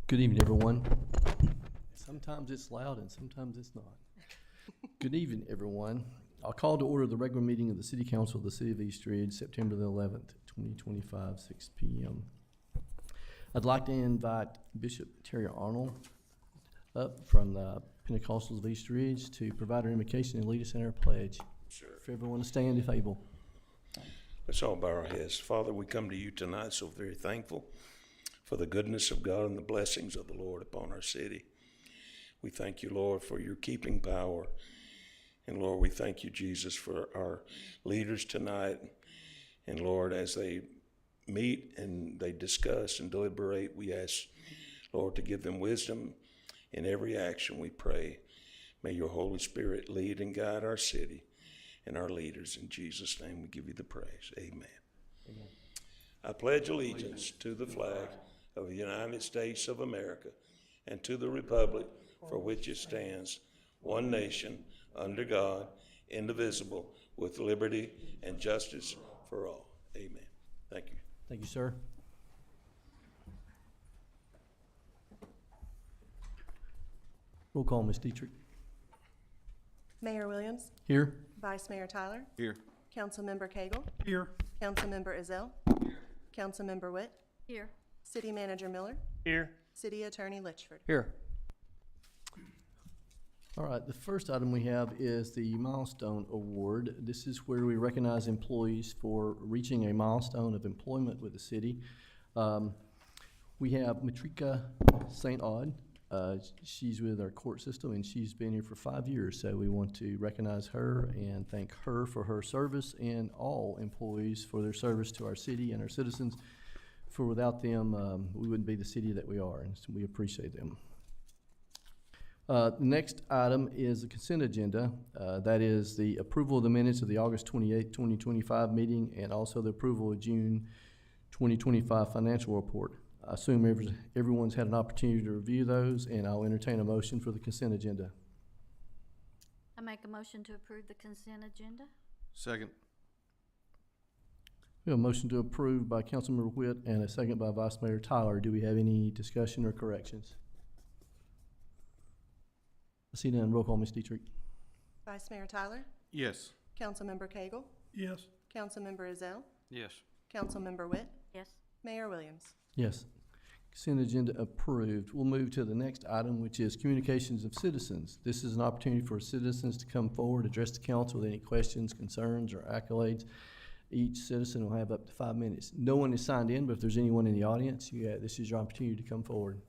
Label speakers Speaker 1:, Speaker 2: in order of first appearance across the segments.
Speaker 1: Good evening, everyone. Sometimes it's loud and sometimes it's not. Good evening, everyone. I'll call to order the regular meeting of the City Council of the City of East Ridge, September the 11th, 2025, 6 p.m. I'd like to invite Bishop Terry Arnold up from the Pentecostals of East Ridge to provide our invocation and lead us in our pledge.
Speaker 2: Sure.
Speaker 1: For everyone to stand if able.
Speaker 2: Let's all bow our heads. Father, we come to you tonight so very thankful for the goodness of God and the blessings of the Lord upon our city. We thank you, Lord, for your keeping power. And Lord, we thank you, Jesus, for our leaders tonight. And Lord, as they meet and they discuss and deliberate, we ask, Lord, to give them wisdom in every action, we pray. May your Holy Spirit lead and guide our city and our leaders. In Jesus' name, we give you the praise. Amen.
Speaker 1: Amen.
Speaker 2: I pledge allegiance to the flag of the United States of America and to the republic for which it stands, one nation, under God, indivisible, with liberty and justice for all. Amen. Thank you.
Speaker 1: Thank you, sir. Roll call, Ms. Dietrich.
Speaker 3: Mayor Williams,
Speaker 1: Here.
Speaker 3: Vice Mayor Tyler,
Speaker 4: Here.
Speaker 3: Councilmember Cagle,
Speaker 4: Here.
Speaker 3: Councilmember Ezell, Councilmember Witt,
Speaker 5: Here.
Speaker 3: City Manager Miller,
Speaker 4: Here.
Speaker 3: City Attorney Litchford.
Speaker 4: Here.
Speaker 1: All right, the first item we have is the Milestone Award. This is where we recognize employees for reaching a milestone of employment with the city. We have Matrika St. Aud. She's with our court system, and she's been here for 5 years, so we want to recognize her and thank her for her service and all employees for their service to our city and our citizens. For without them, we wouldn't be the city that we are, and so we appreciate them. The next item is the consent agenda. That is the approval of the minutes of the August 28th, 2025 meeting, and also the approval of June 2025 financial report. I assume everyone's had an opportunity to review those, and I'll entertain a motion for the consent agenda.
Speaker 5: I make a motion to approve the consent agenda.
Speaker 4: Second.
Speaker 1: We have a motion to approve by Councilmember Witt and a second by Vice Mayor Tyler. Do we have any discussion or corrections? I see none. Roll call, Ms. Dietrich.
Speaker 3: Vice Mayor Tyler,
Speaker 4: Yes.
Speaker 3: Councilmember Cagle,
Speaker 4: Yes.
Speaker 3: Councilmember Ezell,
Speaker 4: Yes.
Speaker 3: Councilmember Witt,
Speaker 5: Yes.
Speaker 3: Mayor Williams.
Speaker 1: Yes. Consent agenda approved. We'll move to the next item, which is communications of citizens. This is an opportunity for citizens to come forward, address the council with any questions, concerns, or accolades. Each citizen will have up to 5 minutes. No one is signed in, but if there's anyone in the audience, this is your opportunity to come forward.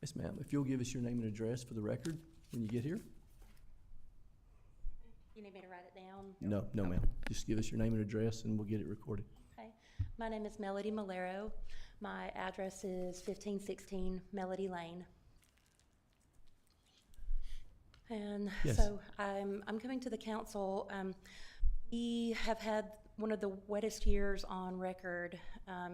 Speaker 1: Yes, ma'am. If you'll give us your name and address for the record when you get here.
Speaker 6: You need me to write it down?
Speaker 1: No, ma'am. Just give us your name and address and we'll get it recorded.
Speaker 6: Okay. My name is Melody Malero. My address is 1516 Melody Lane. And
Speaker 1: Yes.
Speaker 6: so I'm coming to the council. We have had one of the wettest years on record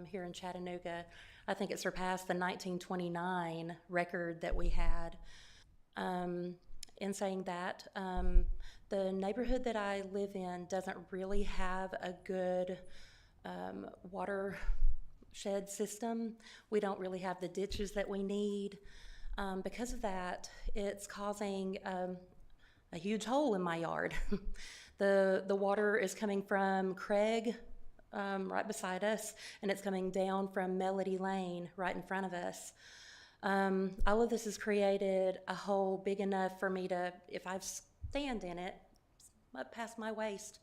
Speaker 6: here in Chattanooga. I think it surpassed the 1929 record that we had. In saying that, the neighborhood that I live in doesn't really have a good watershed system. We don't really have the ditches that we need. Because of that, it's causing a huge hole in my yard. The water is coming from Craig right beside us, and it's coming down from Melody Lane right in front of us. All of this has created a hole big enough for me to, if I stand in it, up past my waist.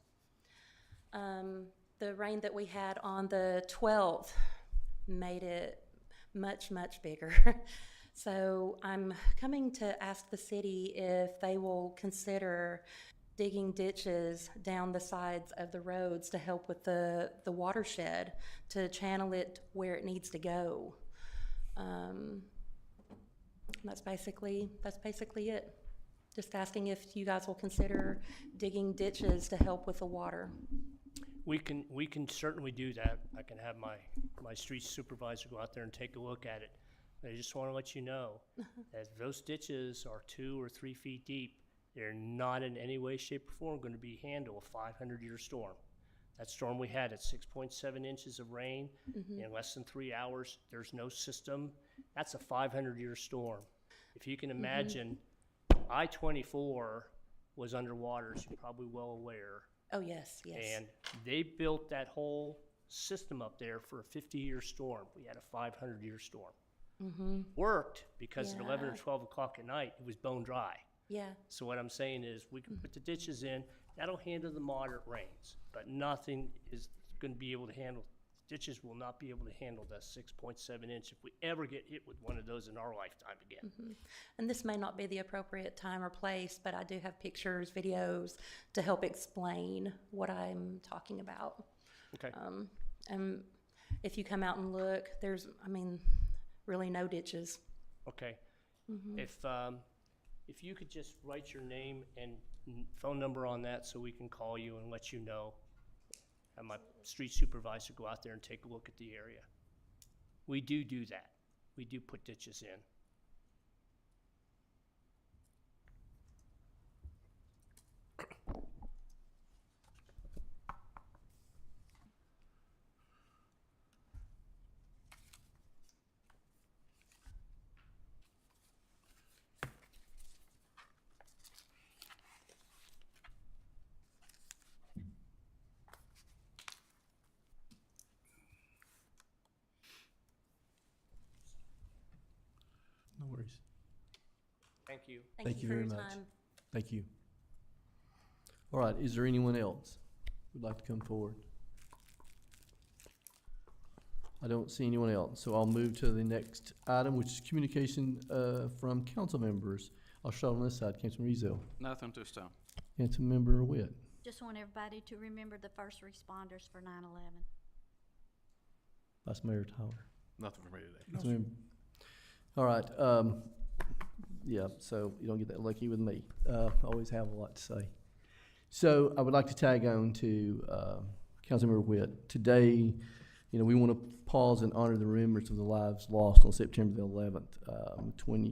Speaker 6: The rain that we had on the 12th made it much, much bigger. So I'm coming to ask the city if they will consider digging ditches down the sides of the roads to help with the watershed, to channel it where it needs to go. That's basically it. Just asking if you guys will consider digging ditches to help with the water.
Speaker 7: We can certainly do that. I can have my street supervisor go out there and take a look at it. I just want to let you know that if those ditches are 2 or 3 feet deep, They're not in any way, shape, or form going to be handle a 500-year storm. That storm we had at 6.7 inches of rain in less than 3 hours, there's no system. That's a 500-year storm. If you can imagine, I-24 was underwater, as you're probably well aware.
Speaker 6: Oh, yes, yes.
Speaker 7: And they built that whole system up there for a 50-year storm. We had a 500-year storm. Worked because at 11 or
Speaker 6: Yeah.
Speaker 7: 12 o'clock at night, it was bone dry.
Speaker 6: Yeah,
Speaker 7: So what I'm saying is, we can put the ditches in, that'll handle the moderate rains, but nothing is gonna be able to handle, ditches will not be able to handle the 6.7 inch if we ever get hit with one of those in our lifetime again.
Speaker 6: and this may not be the appropriate time or place, but I do have pictures, videos to help explain what I'm talking about.
Speaker 7: Okay,
Speaker 6: And if you come out and look, there's, I mean, really no ditches.
Speaker 7: okay. If you could just write your name and phone number on that so we can call you and let you know. Have my street supervisor go out there and take a look at the area. We do that. We do put ditches in.
Speaker 1: No worries.
Speaker 7: Thank you.
Speaker 1: Thank you
Speaker 6: for
Speaker 1: very
Speaker 6: your
Speaker 1: much.
Speaker 6: time.
Speaker 1: Thank you. All right, is there anyone else who'd like to come forward? I don't see anyone else, so I'll move to the next item, which is communication from council members. I'll start on this side, Councilman Rizzo.
Speaker 4: Nothing to stone.
Speaker 1: Councilmember Witt.
Speaker 5: Just want everybody to remember the first responders for 9/11.
Speaker 1: Vice Mayor Tyler.
Speaker 4: Nothing for me today.
Speaker 1: Councilmember- All right, yeah, so you don't get that lucky with me. Always have a lot to say. So I would like to tag on to Councilmember Witt. Today, you know, we want to pause and honor the remembrance of the lives lost on September the 11th,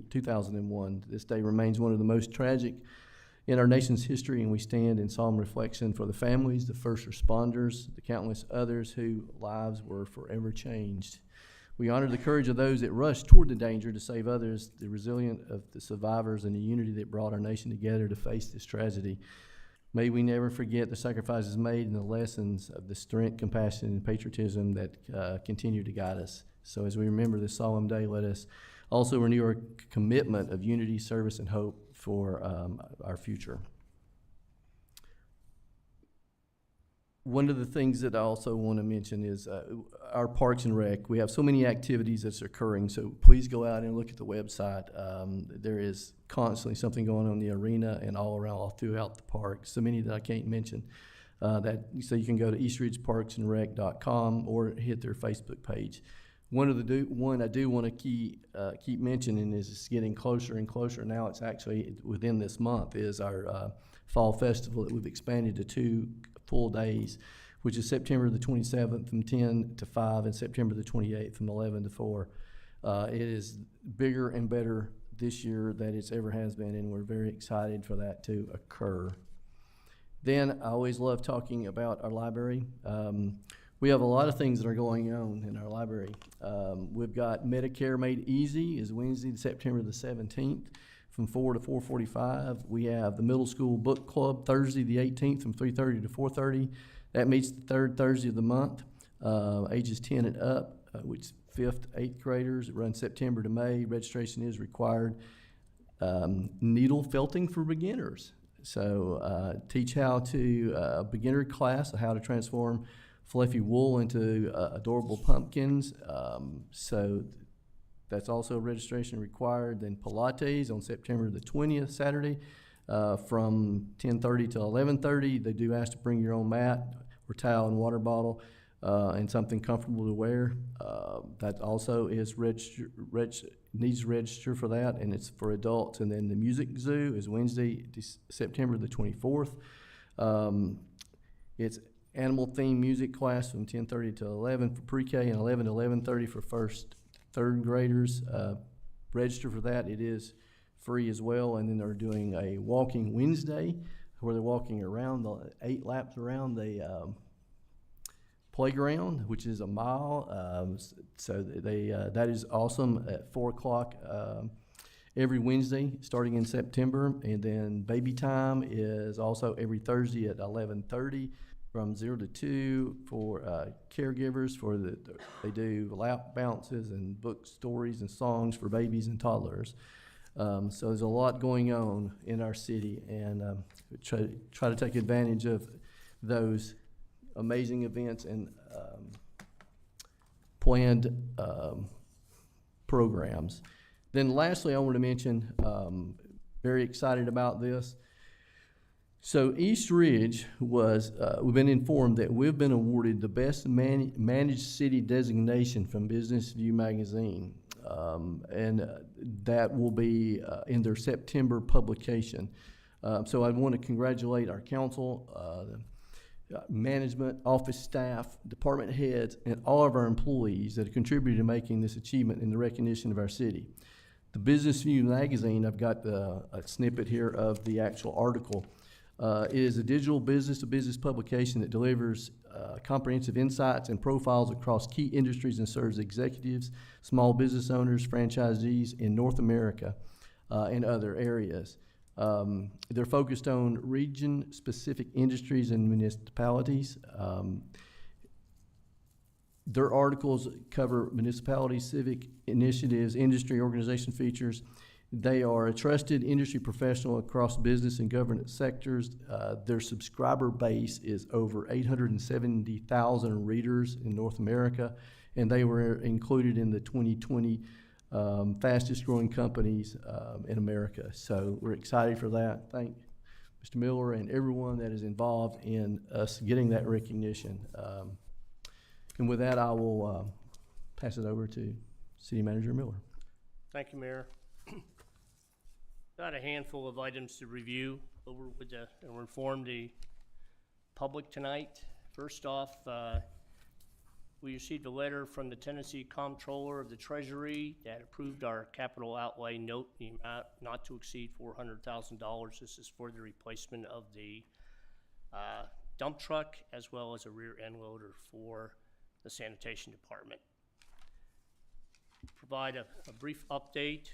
Speaker 1: 2001. This day remains one of the most tragic in our nation's history, and we stand in solemn reflection for the families, the first responders, the countless others whose lives were forever changed. We honor the courage of those that rushed toward the danger to save others, the resilience of the survivors, and the unity that brought our nation together to face this tragedy. May we never forget the sacrifices made and the lessons of the strength, compassion, and patriotism that continue to guide us. So as we remember this solemn day, let us also renew our commitment of unity, service, and hope for our future. One of the things that I also want to mention is our Parks and Rec. We have so many activities that's occurring, so please go out and look at the website. There is constantly something going on in the arena and all around, all throughout the park. So many that I can't mention. So you can go to eastridgeparksandrec.com or hit their Facebook page. One I do want to keep mentioning is it's getting closer and closer. Now it's actually within this month is our fall festival that we've expanded to 2 full days, which is September the 27th from 10 to 5 and September the 28th from 11 to 4. It is bigger and better this year than it's ever has been, and we're very excited for that to occur. Then I always love talking about our library. We have a lot of things that are going on in our library. We've got Medicare Made Easy is Wednesday, September the 17th from 4 to 4:45. We have the Middle School Book Club Thursday the 18th from 3:30 to 4:30. That meets the third Thursday of the month, ages 10 and up, which 5th, 8th graders. It runs September to May. Registration is required. Needle felting for beginners. So teach how to, a beginner class, how to transform fluffy wool into adorable pumpkins. So that's also registration required. Then Pilates on September the 20th, Saturday, from 10:30 to 11:30. They do ask to bring your own mat or towel and water bottle and something comfortable to wear. That also is needs to register for that, and it's for adults. And then the Music Zoo is Wednesday, September the 24th. It's animal-themed music class from 10:30 to 11 for pre-K and 11 to 11:30 for first, third graders. Register for that. It is free as well. And then they're doing a walking Wednesday where they're walking around 8 laps around the playground, which is a mile. So that is awesome at 4 o'clock every Wednesday starting in September. And then baby time is also every Thursday at 11:30 from 0 to 2 for caregivers. They do lap bounces and book stories and songs for babies and toddlers. So there's a lot going on in our city, and try to take advantage of those amazing events and planned programs. Then lastly, I want to mention, very excited about this. So East Ridge we've been informed that we've been awarded the best managed city designation from Business View magazine. And that will be in their September publication. So I want to congratulate our council, management, office staff, department heads, and all of our employees that have contributed to making this achievement in the recognition of our city. The Business View magazine, I've got a snippet here of the actual article. It is a digital business-to-business publication that delivers comprehensive insights and profiles across key industries and serves executives, small business owners, franchisees in North America and other areas. They're focused on region-specific industries and municipalities. Their articles cover municipalities, civic initiatives, industry organization features. They are a trusted industry professional across business and government sectors. Their subscriber base is over 870,000 readers in North America, and they were included in the 2020 fastest growing companies in America. So we're excited for that. Thank Mr. Miller and everyone that is involved in us getting that recognition. And with that, I will pass it over to City Manager Miller.
Speaker 7: Thank you, Mayor. Got a handful of items to review over with and inform the public tonight. First off, we received a letter from the Tennessee Comptroller of the Treasury that approved our capital outlay note, the amount not to exceed $400,000. This is for the replacement of the dump truck as well as a rear end loader for the sanitation department. Provide a brief update.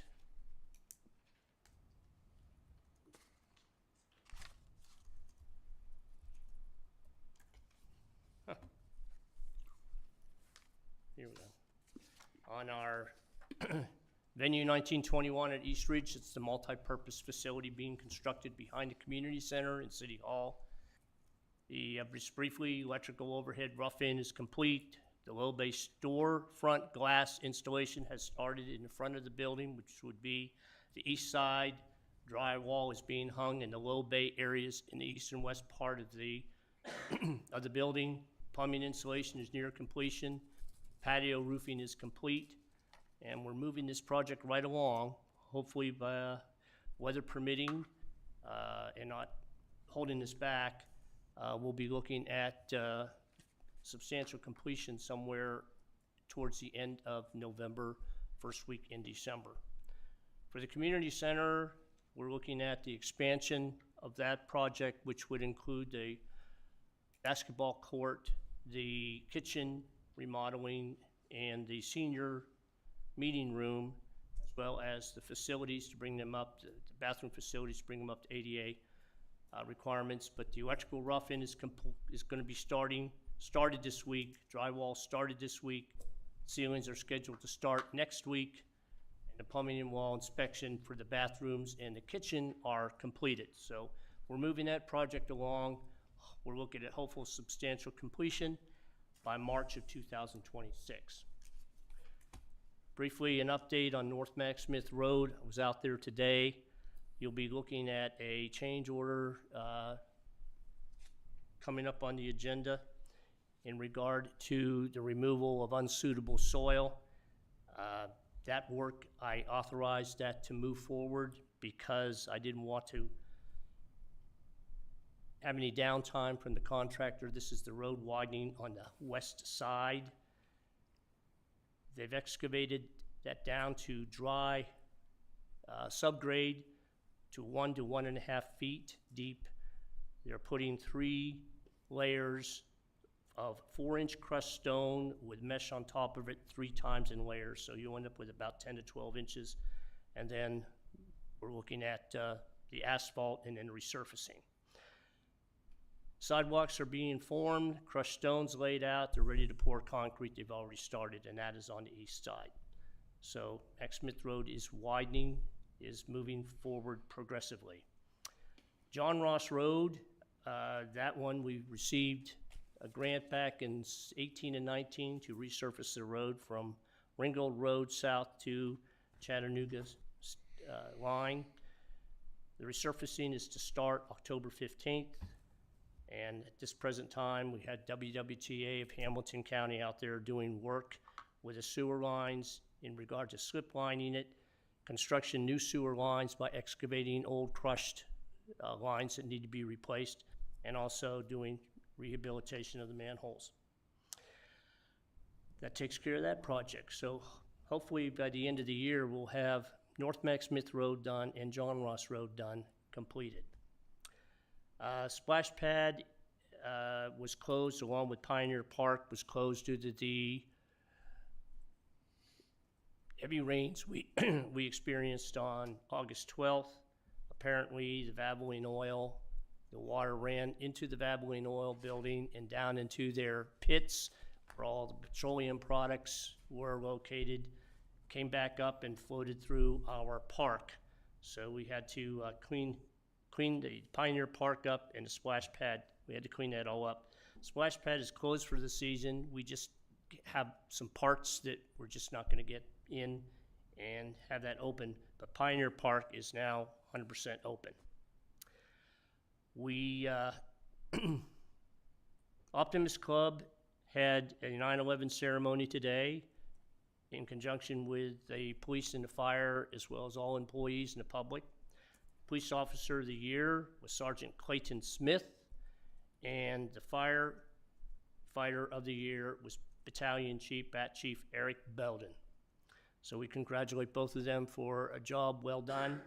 Speaker 7: Here we go. On our venue 1921 at East Ridge, it's the multi-purpose facility being constructed behind the community center in City Hall. Just briefly, electrical overhead rough-in is complete. The low bay store front glass installation has started in the front of the building, which would be the east side. Drywall is being hung in the low bay areas in the east and west part of the of the building. Plumbing installation is near completion. Patio roofing is complete, and we're moving this project right along, hopefully by weather permitting and not holding this back. We'll be looking at substantial completion somewhere towards the end of November, first week in December. For the community center, we're looking at the expansion of that project, which would include the basketball court, the kitchen remodeling, and the senior meeting room, as well as the facilities to bring them up, the bathroom facilities to bring them up to ADA requirements. But the electrical rough-in is going to be started this week. Drywall started this week. Ceilings are scheduled to start next week. And the plumbing and wall inspection for the bathrooms and the kitchen are completed. So we're moving that project along. We're looking at hopeful substantial completion by March of 2026. Briefly, an update on North Mac Smith Road. I was out there today. You'll be looking at a change order coming up on the agenda in regard to the removal of unsuitable soil. That work, I authorized that to move forward because I didn't want to have any downtime from the contractor. This is the road widening on the west side. They've excavated that down to dry subgrade to 1 to 1.5 feet deep. They're putting 3 layers of 4-inch crushed stone with mesh on top of it 3 times in layers, so you end up with about 10 to 12 inches. And then we're looking at the asphalt and then resurfacing. Sidewalks are being formed, crushed stones laid out, they're ready to pour concrete, they've already started, and that is on the east side. So Mack Smith Road is widening, is moving forward progressively. John Ross Road, that one we received a grant back in 18 and 19 to resurface the road from Ringgold Road south to Chattanooga's line. The resurfacing is to start October 15th. And at this present time, we had WWTA of Hamilton County out there doing work with the sewer lines in regard to slip lining it, construction new sewer lines by excavating old crushed lines that need to be replaced, and also doing rehabilitation of the manholes. That takes care of that project. So hopefully by the end of the year, we'll have North Mack Smith Road done and John Ross Road done, completed. Splash Pad was closed, along with Pioneer Park was closed due to the heavy rains we experienced on August 12th. Apparently, the Valvoline oil, the water ran into the Valvoline oil building and down into their pits where all the petroleum products were located, came back up and floated through our park. So we had to clean the Pioneer Park up and the Splash Pad. We had to clean that all up. Splash Pad is closed for the season. We just have some parts that we're just not going to get in and have that open. But Pioneer Park is now 100% open. We, Optimist Club had a 9/11 ceremony today in conjunction with the police and the fire, as well as all employees and the public. Police Officer of the Year was Sergeant Clayton Smith, and the Firefighter of the Year was Battalion Chief, Bat Chief Eric Belden. So we congratulate both of them for a job well done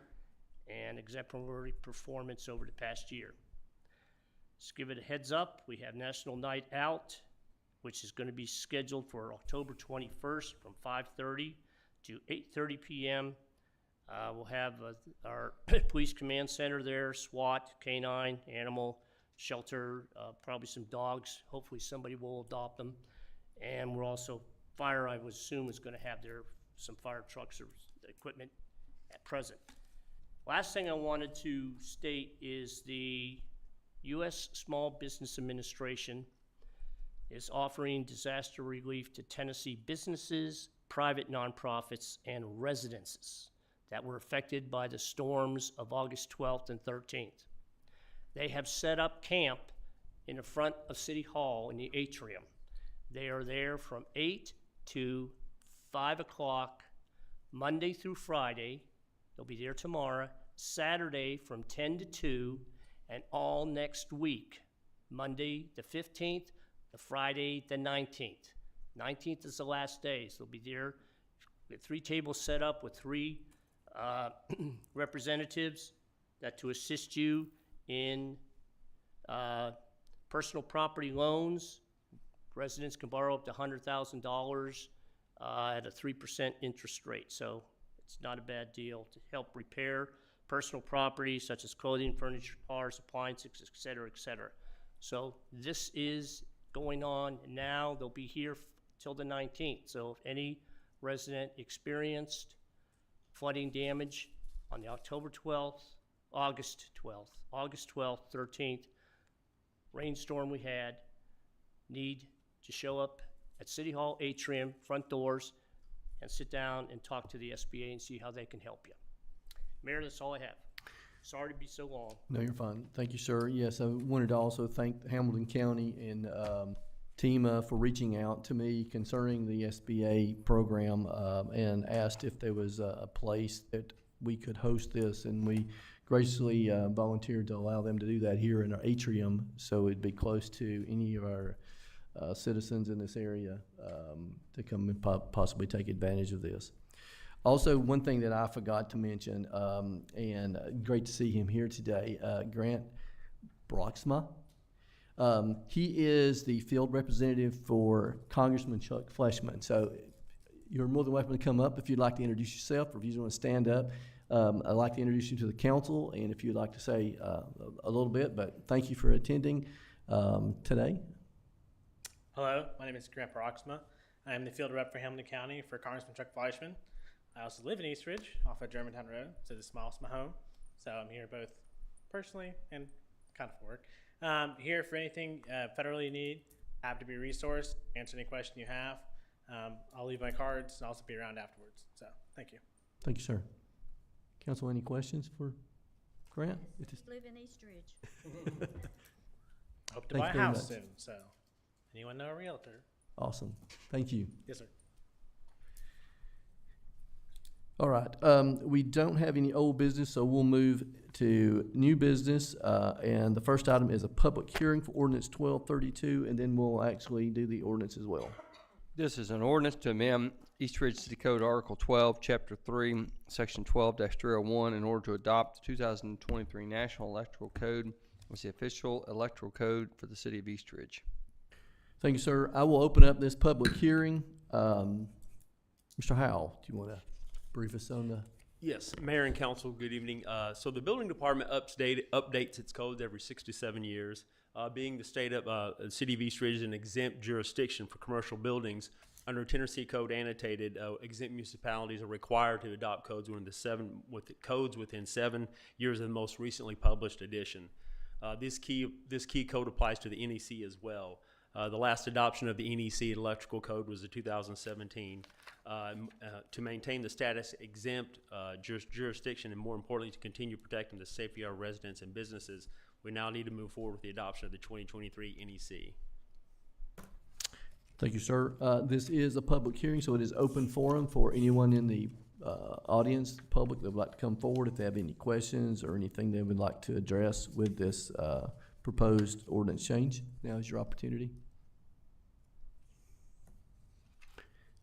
Speaker 7: and exemplary performance over the past year. Just give it a heads up, we have National Night Out, which is going to be scheduled for October 21st from 5:30 to 8:30 p.m. We'll have our police command center there, SWAT, canine, animal shelter, probably some dogs. Hopefully somebody will adopt them. And we're also, fire, I would assume, is going to have some fire trucks or equipment at present. Last thing I wanted to state is the U.S. Small Business Administration is offering disaster relief to Tennessee businesses, private nonprofits, and residences that were affected by the storms of August 12th and 13th. They have set up camp in the front of City Hall in the atrium. They are there from 8 to 5 o'clock, Monday through Friday. They'll be there tomorrow, Saturday from 10 to 2, and all next week, Monday the 15th, to Friday the 19th. 19th is the last day, so they'll be there. We have 3 tables set up with 3 representatives that to assist you in personal property loans. Residents can borrow up to $100,000 at a 3% interest rate. So it's not a bad deal to help repair personal property such as clothing, furniture, cars, appliances, et cetera, et cetera. So this is going on now. They'll be here till the 19th. So if any resident experienced flooding damage on the October 12th, August 12th, 13th, rainstorm we had, need to show up at City Hall atrium, front doors, and sit down and talk to the SBA and see how they can help you. Mayor, that's all I have. Sorry to be so long.
Speaker 1: No, you're fine. Thank you, sir. Yes, I wanted to also thank Hamilton County and TEMA for reaching out to me concerning the SBA program and asked if there was a place that we could host this, and we graciously volunteered to allow them to do that here in our atrium, so it'd be close to any of our citizens in this area to come and possibly take advantage of this. Also, one thing that I forgot to mention, and great to see him here today, Grant Broxma. He is the field representative for Congressman Chuck Fleshman. So you're more than welcome to come up if you'd like to introduce yourself, or if you just want to stand up. I'd like to introduce you to the council, and if you'd like to say a little bit, but thank you for attending today.
Speaker 4: Hello, my name is Grant Broxma. I am the field rep for Hamilton County for Congressman Chuck Fleischman. I also live in East Ridge off of Germantown Road, so this is my home. So I'm here both personally and kind of for work. Here for anything federally you need, happy to be a resource, answer any question you have. I'll leave my cards and also be around afterwards. So thank you.
Speaker 1: Thank you, sir. Council, any questions for Grant?
Speaker 5: Live in East Ridge.
Speaker 4: Hope to
Speaker 1: Thank
Speaker 4: buy
Speaker 1: you
Speaker 4: a
Speaker 1: very
Speaker 4: house
Speaker 1: much.
Speaker 4: soon. So anyone know a realtor?
Speaker 1: Awesome. Thank you.
Speaker 4: Yes, sir.
Speaker 1: All right, we don't have any old business, so we'll move to new business. And the first item is a public hearing for ordinance 1232, and then we'll actually do the ordinance as well.
Speaker 8: This is an ordinance to amend East Ridge City Code Article 12, Chapter 3, Section 12-301 in order to adopt the 2023 National Electoral Code as the official electoral code for the city of East Ridge.
Speaker 1: Thank you, sir. I will open up this public hearing. Mr. Howell, do you want to brief us on the?
Speaker 9: Yes, Mayor and Council, good evening. So the building department updates its codes every 6 to 7 years. Being the city of East Ridge is an exempt jurisdiction for commercial buildings, under Tennessee Code annotated, exempt municipalities are required to adopt codes within 7 years of the most recently published edition. This key code applies to the NEC as well. The last adoption of the NEC electrical code was in 2017. To maintain the status exempt jurisdiction, and more importantly, to continue protecting the safety of our residents and businesses, we now need to move forward with the adoption of the 2023 NEC.
Speaker 1: Thank you, sir. This is a public hearing, so it is open forum for anyone in the audience, public that would like to come forward if they have any questions or anything they would like to address with this proposed ordinance change. Now is your opportunity.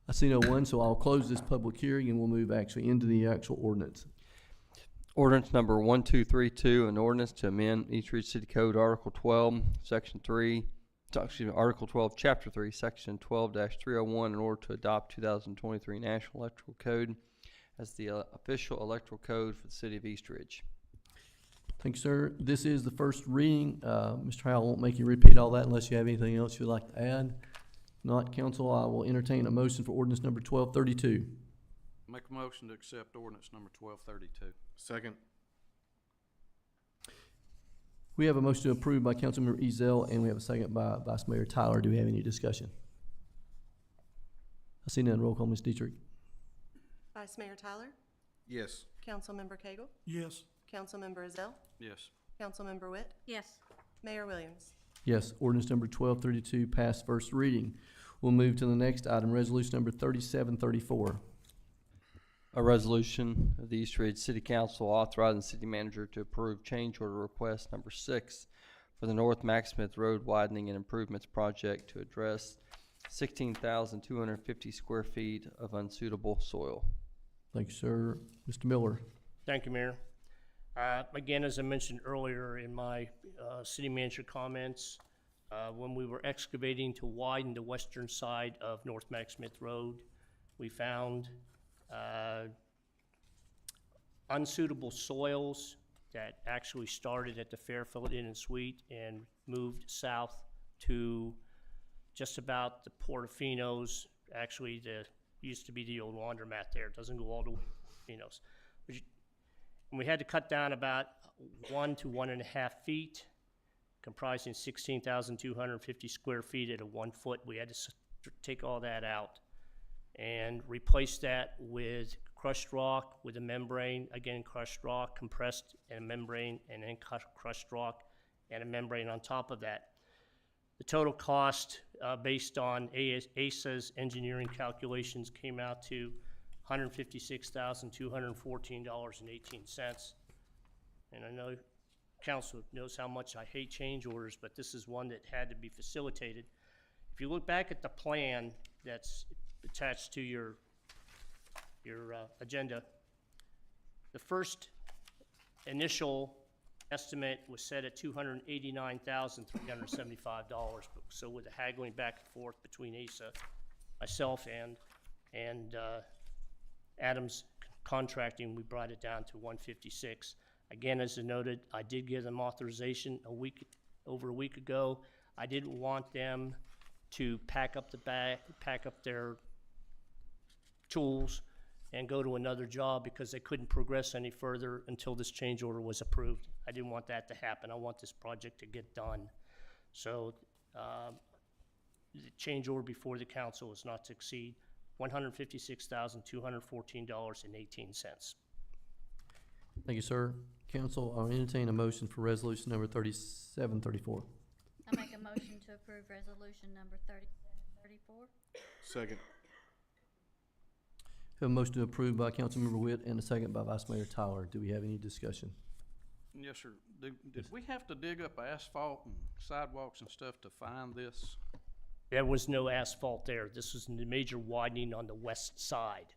Speaker 1: I see no one, so I'll close this public hearing and we'll move actually into the actual ordinance.
Speaker 8: Ordinance number 1232, an ordinance to amend East Ridge City Code Article 12, Section 3, Article 12, Chapter 3, Section 12-301 in order to adopt 2023 National Electoral Code as the official electoral code for the city of East Ridge.
Speaker 1: Thank you, sir. This is the first reading. Mr. Howell, I won't make you repeat all that unless you have anything else you'd like to add. Not, council, I will entertain a motion for ordinance number 1232.
Speaker 10: Make a motion to accept ordinance number 1232. Second.
Speaker 1: We have a motion to approve by Councilmember Ezell, and we have a second by Vice Mayor Tyler. Do we have any discussion? I see none. Roll call, Ms. Dietrich.
Speaker 3: Vice Mayor Tyler,
Speaker 10: Yes.
Speaker 3: Councilmember Cagle,
Speaker 10: Yes.
Speaker 3: Councilmember Ezell,
Speaker 10: Yes.
Speaker 3: Councilmember Witt,
Speaker 5: Yes.
Speaker 3: Mayor Williams.
Speaker 1: Yes, ordinance number 1232 passed first reading. We'll move to the next item, resolution number 3734.
Speaker 8: A resolution of the East Ridge City Council authorizing the city manager to approve change order request number 6 for the North Max Smith Road widening and improvements project to address 16,250 square feet of unsuitable soil.
Speaker 1: Thank you, sir. Mr. Miller.
Speaker 7: Thank you, Mayor. Again, as I mentioned earlier in my city manager comments, when we were excavating to widen the western side of North Max Smith Road, we found unsuitable soils that actually started at the Fairfield Inn and Suite and moved south to just about the Portofino's. Actually, used to be the old laundromat there. It doesn't go all the way to Portofino's. And we had to cut down about 1 to 1.5 feet, comprising 16,250 square feet at a 1 foot. We had to take all that out and replace that with crushed rock with a membrane, again crushed rock, compressed and a membrane, and then crushed rock and a membrane on top of that. The total cost based on ASA's engineering calculations came out to $156,214.18. And I know council knows how much I hate change orders, but this is one that had to be facilitated. If you look back at the plan that's attached to your your agenda. The first initial estimate was set at $289,375, but so with the haggling back and forth between Asa, myself, and Adams Contracting, we brought it down to 156. Again, as I noted, I did give them authorization over a week ago. I didn't want them to pack up their tools and go to another job because they couldn't progress any further until this change order was approved. I didn't want that to happen. I want this project to get done. So the change order before the council is not to exceed $156,214.18.
Speaker 1: Thank you, sir. Council, I'll entertain a motion for resolution number 3734.
Speaker 5: I make a motion to approve resolution number 3734.
Speaker 10: Second.
Speaker 1: Have a motion to approve by Councilmember Witt and a second by Vice Mayor Tyler. Do we have any discussion?
Speaker 10: Yes, sir. Did we have to dig up asphalt and sidewalks and stuff to find this?
Speaker 7: There was no asphalt there. This was the major widening on the west side.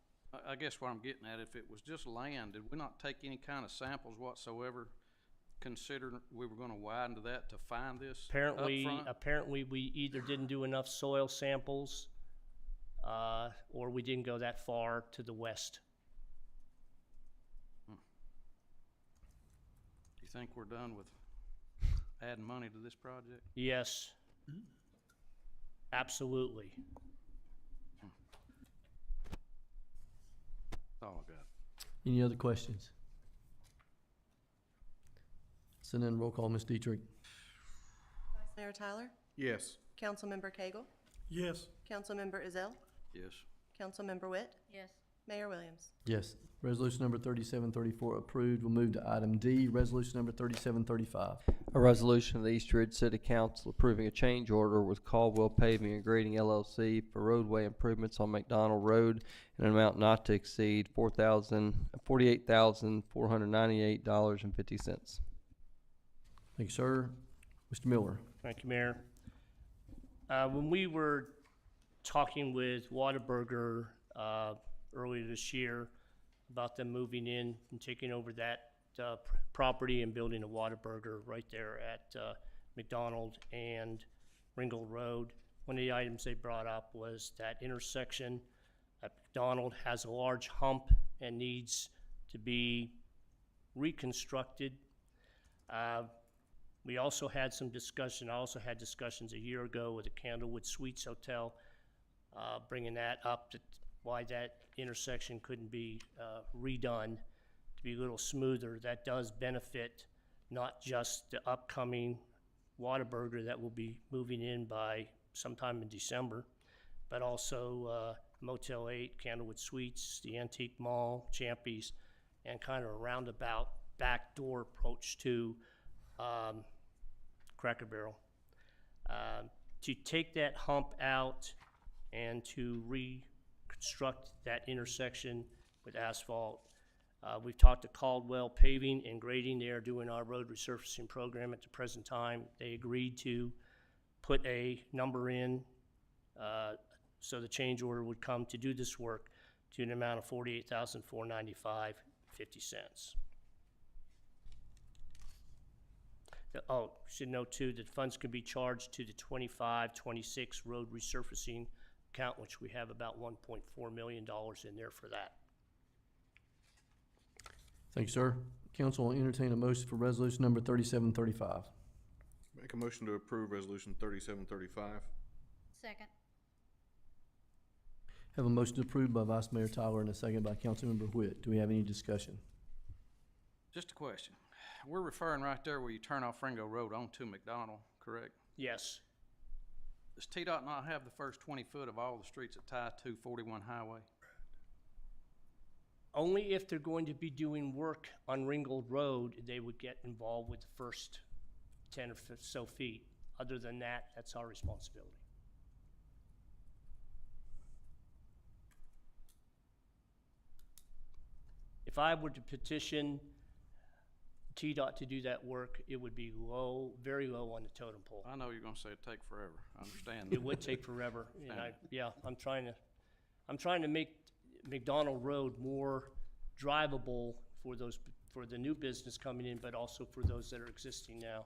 Speaker 10: I guess what I'm getting at, if it was just land, did we not take any kind of samples whatsoever, considering we were gonna widen to that to find this upfront?
Speaker 7: Apparently we either didn't do enough soil samples, or we didn't go that far to the west.
Speaker 10: Do you think we're done with adding money to this project?
Speaker 7: Yes. Absolutely.
Speaker 10: That's all I got.
Speaker 1: Any other questions? Send in roll call, Ms. Dietrich.
Speaker 3: Vice Mayor Tyler?
Speaker 10: Yes.
Speaker 3: Councilmember Cagle?
Speaker 10: Yes.
Speaker 3: Councilmember Ezell?
Speaker 10: Yes.
Speaker 3: Councilmember Witt?
Speaker 5: Yes.
Speaker 3: Mayor Williams?
Speaker 1: Yes. Resolution number 3734 approved. We'll move to item D, resolution number 3735.
Speaker 8: A resolution of the East Ridge City Council approving a change order with Caldwell Paving and Grading LLC for roadway improvements on McDonald Road in an amount not to exceed $48,498.50.
Speaker 1: Thank you, sir. Mr. Miller.
Speaker 7: Thank you, Mayor. When we were talking with Whataburger earlier this year about them moving in and taking over that property and building a Whataburger right there at McDonald and Ringgold Road, one of the items they brought up was that intersection at McDonald has a large hump and needs to be reconstructed. We also had some discussion, I also had discussions a year ago with the Candlewood Suites Hotel, bringing that up to why that intersection couldn't be redone to be a little smoother. That does benefit not just the upcoming Whataburger that will be moving in by sometime in December, but also Motel 8, Candlewood Suites, the Antique Mall, Champy's, and kind of a roundabout backdoor approach to Cracker Barrel. To take that hump out and to reconstruct that intersection with asphalt, we've talked to Caldwell Paving and Grading. They are doing our road resurfacing program at the present time. They agreed to put a number in so the change order would come to do this work to an amount of $48,495.50. Should note too that funds can be charged to the 25-26 road resurfacing account, which we have about $1.4 million in there for that.
Speaker 1: Thank you, sir. Council will entertain a motion for resolution number 3735.
Speaker 10: Make a motion to approve resolution 3735.
Speaker 5: Second.
Speaker 1: Have a motion approved by Vice Mayor Tyler and a second by Councilmember Witt. Do we have any discussion?
Speaker 10: Just a question. We're referring right there where you turn off Ringo Road onto McDonald, correct?
Speaker 7: Yes.
Speaker 10: Does TDOT not have the first 20 foot of all the streets that tie to 41 Highway?
Speaker 7: Only if they're going to be doing work on Ringgold Road, they would get involved with the first 10 or so feet. Other than that, that's our responsibility. If I were to petition TDOT to do that work, it would be low, very low on the totem pole.
Speaker 10: I know you're gonna say it'd take forever. I understand.
Speaker 7: It would take forever, and I'm trying to make McDonald Road more drivable for those, for the new business coming in, but also for those that are existing now.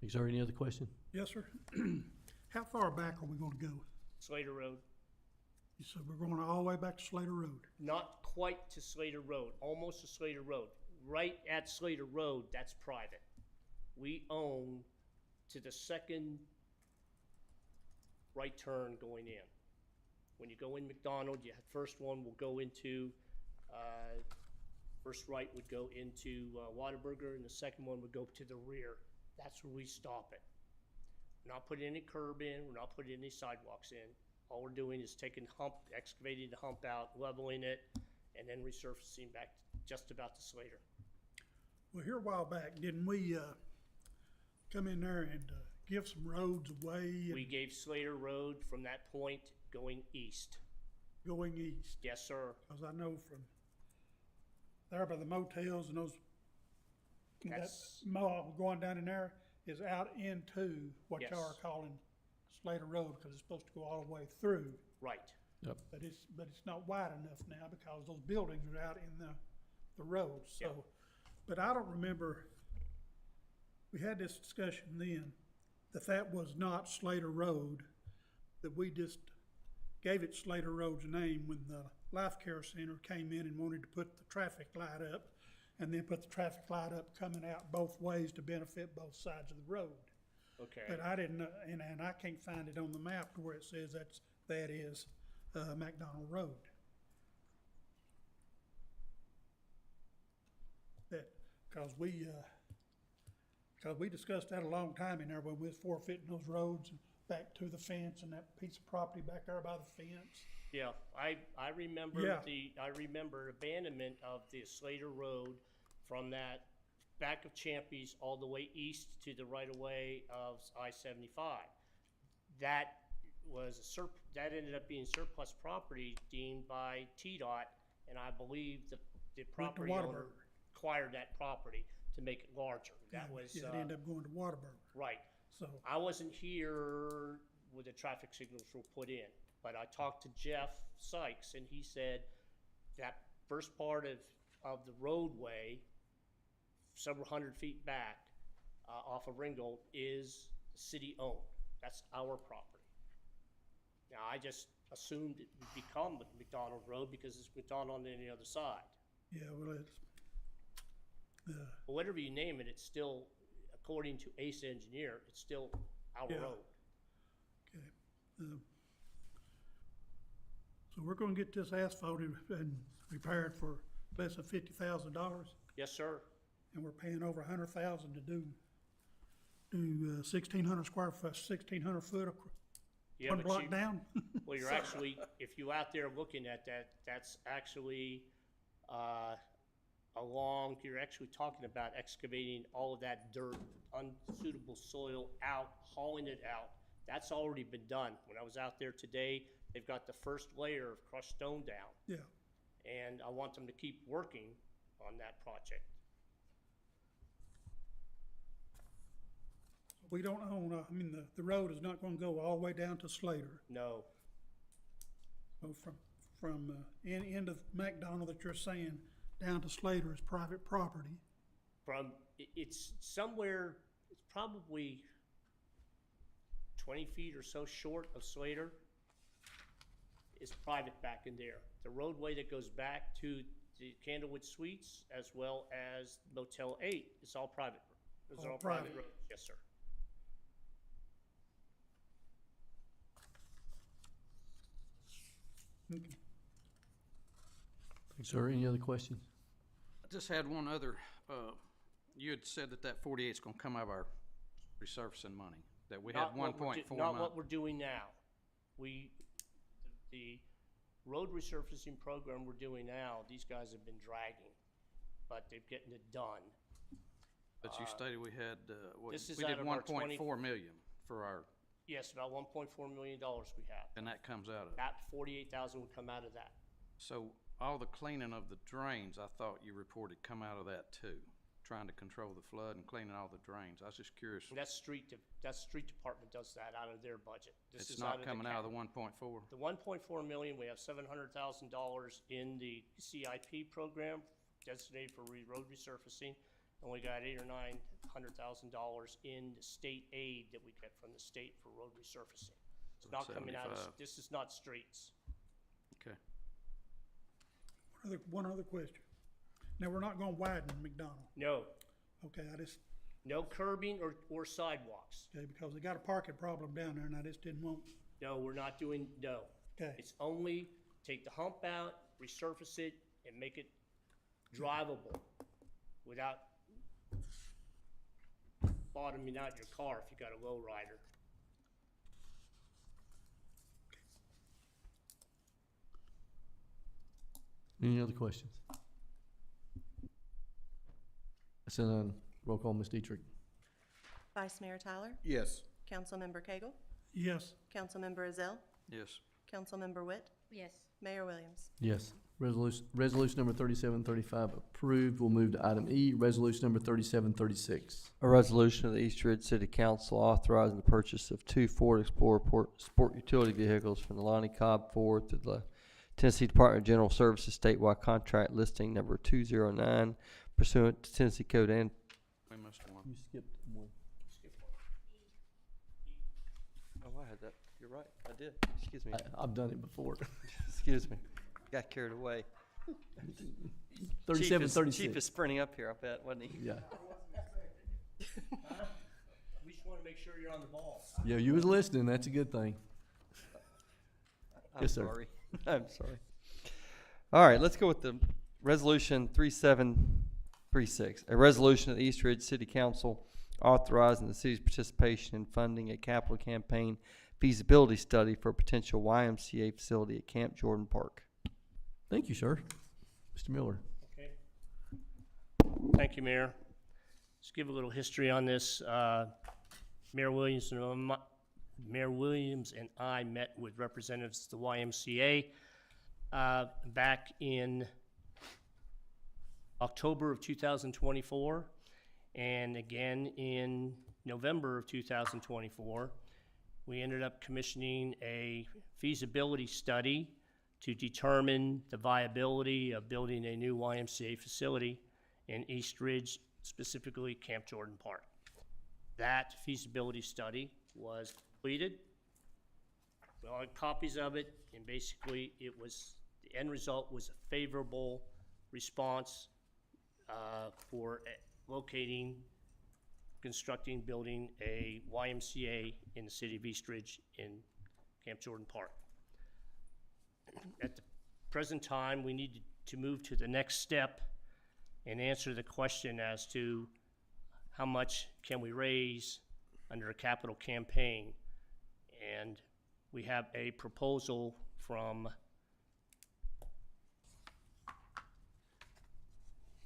Speaker 1: Is there any other question?
Speaker 11: Yes, sir. How far back are we gonna go?
Speaker 7: Slater Road,
Speaker 11: You said we're going all the way back to Slater Road.
Speaker 7: not quite to Slater Road, almost to Slater Road. Right at Slater Road, that's private. We own to the second right turn going in. When you go in McDonald, you first one will go into, first right would go into Whataburger, and the second one would go to the rear. That's where we stop it. We're not putting any curb in, we're not putting any sidewalks in. All we're doing is taking excavating the hump out, leveling it, and then resurfacing back just about to Slater.
Speaker 11: Well, here a while back, didn't we, come in there and, give some roads away
Speaker 7: We
Speaker 11: and
Speaker 7: gave Slater Road from that point going east.
Speaker 11: going east?
Speaker 7: Yes, sir.
Speaker 11: Cause I know from there by the motels and those, that
Speaker 7: That's-
Speaker 11: mall going down in there is out into what y'all are
Speaker 7: Yes.
Speaker 11: calling Slater Road, cause it's supposed to go all the way through.
Speaker 7: Right.
Speaker 11: But it's not wide enough now because those buildings are out in the road, so.
Speaker 7: Yep.
Speaker 11: But I don't remember, we had this discussion then, that was not Slater Road, that we just gave it Slater Road's name when the Life Care Center came in and wanted to put the traffic light up, and then put the traffic light up coming out both ways to benefit both sides of the road.
Speaker 7: Okay.
Speaker 11: But I didn't, and I can't find it on the map where it says that is McDonald Road. That, cause we discussed that a long time in there when we was forfeiting those roads and back to the fence and that piece of property back there by the fence.
Speaker 7: Yeah, I remember
Speaker 11: Yeah.
Speaker 7: I remember abandonment of the Slater Road from that back of Champy's all the way east to the right of way of I-75. That was that ended up being surplus property deemed by TDOT, and I believe the property owner
Speaker 11: Whataburger.
Speaker 7: acquired that property to make it larger. That was,
Speaker 11: Yeah, it ended up going to Whataburger,
Speaker 7: right.
Speaker 11: so.
Speaker 7: I wasn't here when the traffic signals were put in, but I talked to Jeff Sykes, and he said that first part of the roadway, several hundred feet back, off of Ringgold, is city-owned. That's our property. Now, I just assumed it would become McDonald Road because it's McDonald on the other side.
Speaker 11: Yeah, well, it's,
Speaker 7: But whatever you name it, it's still, according to Ace Engineer, it's still our
Speaker 11: Yeah.
Speaker 7: road.
Speaker 11: okay. So we're gonna get this asphalted and repaired for less than $50,000,
Speaker 7: Yes, sir.
Speaker 11: and we're paying over $100,000 to do 1,600 square foot, 1,600 foot of
Speaker 7: Yeah,
Speaker 11: one
Speaker 7: but
Speaker 11: block
Speaker 7: you-
Speaker 11: down.
Speaker 7: Well, you're actually, if you out there looking at that, that's actually, you're actually talking about excavating all of that dirt, unsuitable soil out, hauling it out. That's already been done. When I was out there today, they've got the first layer of crushed stone down,
Speaker 11: Yeah,
Speaker 7: and I want them to keep working on that project.
Speaker 11: we don't own, the road is not gonna go all the way down to Slater.
Speaker 7: No,
Speaker 11: So from end of McDonald that you're saying down to Slater is private property.
Speaker 7: it's somewhere, it's probably 20 feet or so short of Slater is private back in there. The roadway that goes back to the Candlewood Suites as well as Motel 8 is all private. Those are
Speaker 11: All
Speaker 7: all private
Speaker 11: private.
Speaker 7: roads, yes, sir.
Speaker 11: Okay.
Speaker 1: Is there any other questions?
Speaker 10: I just had one other, you had said that 48 is gonna come out of our resurfacing money, that we had
Speaker 7: Not what we're
Speaker 10: 1.4
Speaker 7: do-
Speaker 10: million.
Speaker 7: Not what we're doing now. The road resurfacing program we're doing now, these guys have been dragging, but they're getting it done.
Speaker 10: But you stated we had, what,
Speaker 7: this is
Speaker 10: we
Speaker 7: out
Speaker 10: did
Speaker 7: of our 20
Speaker 10: 1.4 million for our,
Speaker 7: Yes, about $1.4 million we have.
Speaker 10: and that comes out of it.
Speaker 7: That 48,000 would come out of that.
Speaker 10: So all the cleaning of the drains, I thought you reported come out of that too. trying to control the flood and cleaning all the drains. I was just curious.
Speaker 7: That's street department does that out of their budget. This
Speaker 10: It's
Speaker 7: is out
Speaker 10: not
Speaker 7: of
Speaker 10: coming out of the
Speaker 7: cap-
Speaker 10: 1.4?
Speaker 7: The 1.4 million, we have $700,000 in the CIP program designated for road resurfacing, and we got $800,000 or $900,000 in the state aid that we get from the state for road resurfacing. It's not coming out of,
Speaker 10: 75.
Speaker 7: this is not streets.
Speaker 10: Okay.
Speaker 11: One other question. Now, we're not gonna widen McDonald,
Speaker 7: No,
Speaker 11: okay?
Speaker 7: no curbing or sidewalks.
Speaker 11: Okay, because they got a parking problem down there and I just didn't want,
Speaker 7: No, we're not doing, no.
Speaker 11: okay.
Speaker 7: It's only take the hump out, resurface it, and make it drivable without bottoming out your car if you got a low rider.
Speaker 1: Any other questions? Send roll call, Ms. Dietrich.
Speaker 3: Vice Mayor Tyler,
Speaker 12: Yes.
Speaker 3: Councilmember Cagle,
Speaker 11: Yes,
Speaker 3: Councilmember Ezell,
Speaker 10: Yes.
Speaker 3: Councilmember Witt,
Speaker 5: Yes.
Speaker 3: Mayor Williams.
Speaker 1: Yes. Resolution number 3735 approved. We'll move to item E, resolution number 3736.
Speaker 8: A resolution of the East Ridge City Council authorizing the purchase of 2 Ford Explorer sport utility vehicles from the Lonnie Cobb Ford through the Tennessee Department of General Services statewide contract listing number 209 pursuant to Tennessee Code and
Speaker 10: We missed one.
Speaker 1: You skipped one.
Speaker 8: Oh, I had that. You're right. I did. Excuse me.
Speaker 1: I've done it before.
Speaker 8: Excuse me. Got carried away.
Speaker 1: 3736.
Speaker 8: Chief is sprinting up here, I bet, wasn't he?
Speaker 1: Yeah.
Speaker 7: We just wanna make sure you're on the ball.
Speaker 1: Yeah, you was listening. That's a good thing.
Speaker 8: I'm
Speaker 1: Yes, sir.
Speaker 8: sorry. I'm sorry. All right, let's go with the resolution 3736. A resolution of the East Ridge City Council authorizing the city's participation in funding a capital campaign feasibility study for a potential YMCA facility at Camp Jordan Park.
Speaker 1: Thank you, sir. Mr. Miller.
Speaker 7: Okay. Thank you, Mayor. Just give a little history on this. Mayor Williams and I met with representatives of the YMCA back in October of 2024 and again in November of 2024. We ended up commissioning a feasibility study to determine the viability of building a new YMCA facility in East Ridge, specifically Camp Jordan Park. That feasibility study was completed. We all had copies of it, and basically the end result was a favorable response for locating, constructing, building a YMCA in the city of East Ridge in Camp Jordan Park. At the present time, we need to move to the next step and answer the question as to how much can we raise under a capital campaign. And we have a proposal from,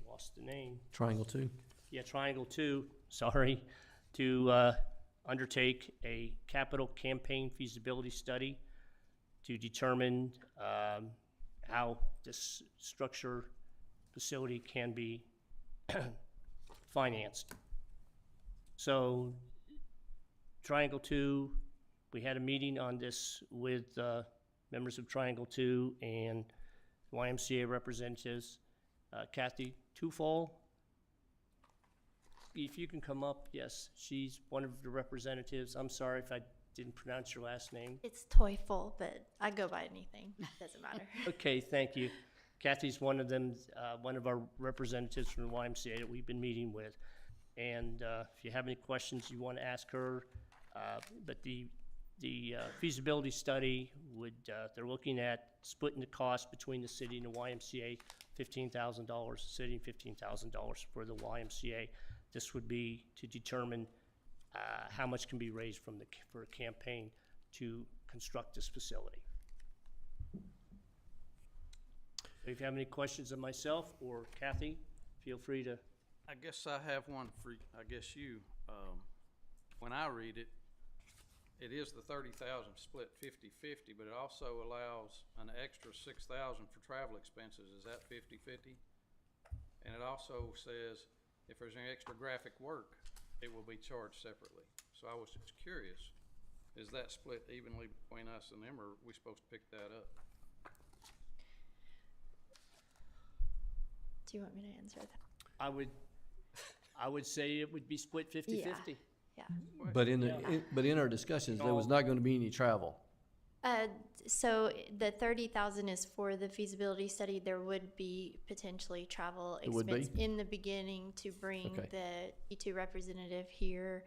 Speaker 7: lost the name.
Speaker 1: Triangle 2.
Speaker 7: Yeah, Triangle 2, sorry, to undertake a capital campaign feasibility study to determine how this structure facility can be financed. So Triangle 2, we had a meeting on this with members of Triangle 2 and YMCA representatives. Kathy Tufall, if you can come up, yes, she's one of the representatives. I'm sorry if I didn't pronounce your last name.
Speaker 13: It's Toyful, but I go by anything. Doesn't matter.
Speaker 7: Okay, thank you. Kathy's one of them, one of our representatives from the YMCA that we've been meeting with. And if you have any questions you want to ask her, but the feasibility study would, they're looking at splitting the cost between the city and the YMCA, $15,000, city $15,000 for the YMCA. This would be to determine how much can be raised for a campaign to construct this facility. If you have any questions of myself or Kathy, feel free to.
Speaker 10: I guess I have one for, I guess you. When I read it, it is the 30,000 split 50-50, but it also allows an extra 6,000 for travel expenses. Is that 50-50? And it also says if there's any extra graphic work, it will be charged separately. So I was just curious, is that split evenly between us and them, or are we supposed to pick that up?
Speaker 13: Do you want me to answer that?
Speaker 7: I would say it would be split 50/50.
Speaker 13: Yeah.
Speaker 1: But but in our discussions, there was not going to be any travel.
Speaker 13: So the 30,000 is for the feasibility study. There would be potentially travel
Speaker 1: There would
Speaker 13: expense
Speaker 1: be?
Speaker 13: in the beginning to bring
Speaker 1: Okay.
Speaker 13: the E2 representative here,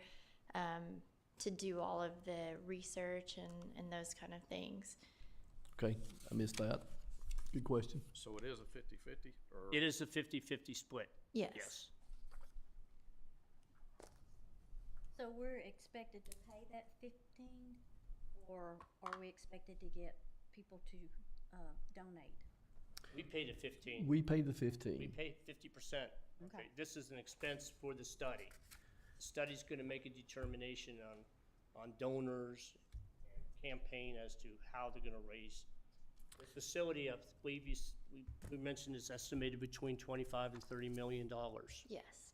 Speaker 13: to do all of the research and those kind of things.
Speaker 1: Okay, I missed that. Good question.
Speaker 10: So it is a 50/50, or?
Speaker 7: It is a 50/50 split.
Speaker 13: Yes.
Speaker 7: Yes.
Speaker 5: So we're expected to pay that 15, or are we expected to get people to donate?
Speaker 7: We pay the 15.
Speaker 1: We paid the
Speaker 7: We
Speaker 1: 15.
Speaker 7: pay 50%.
Speaker 5: Okay.
Speaker 7: This is an expense for the study. The study's gonna make a determination on donors and campaign as to how they're gonna raise. The facility, I believe we mentioned is estimated between 25 and $30 million.
Speaker 13: Yes.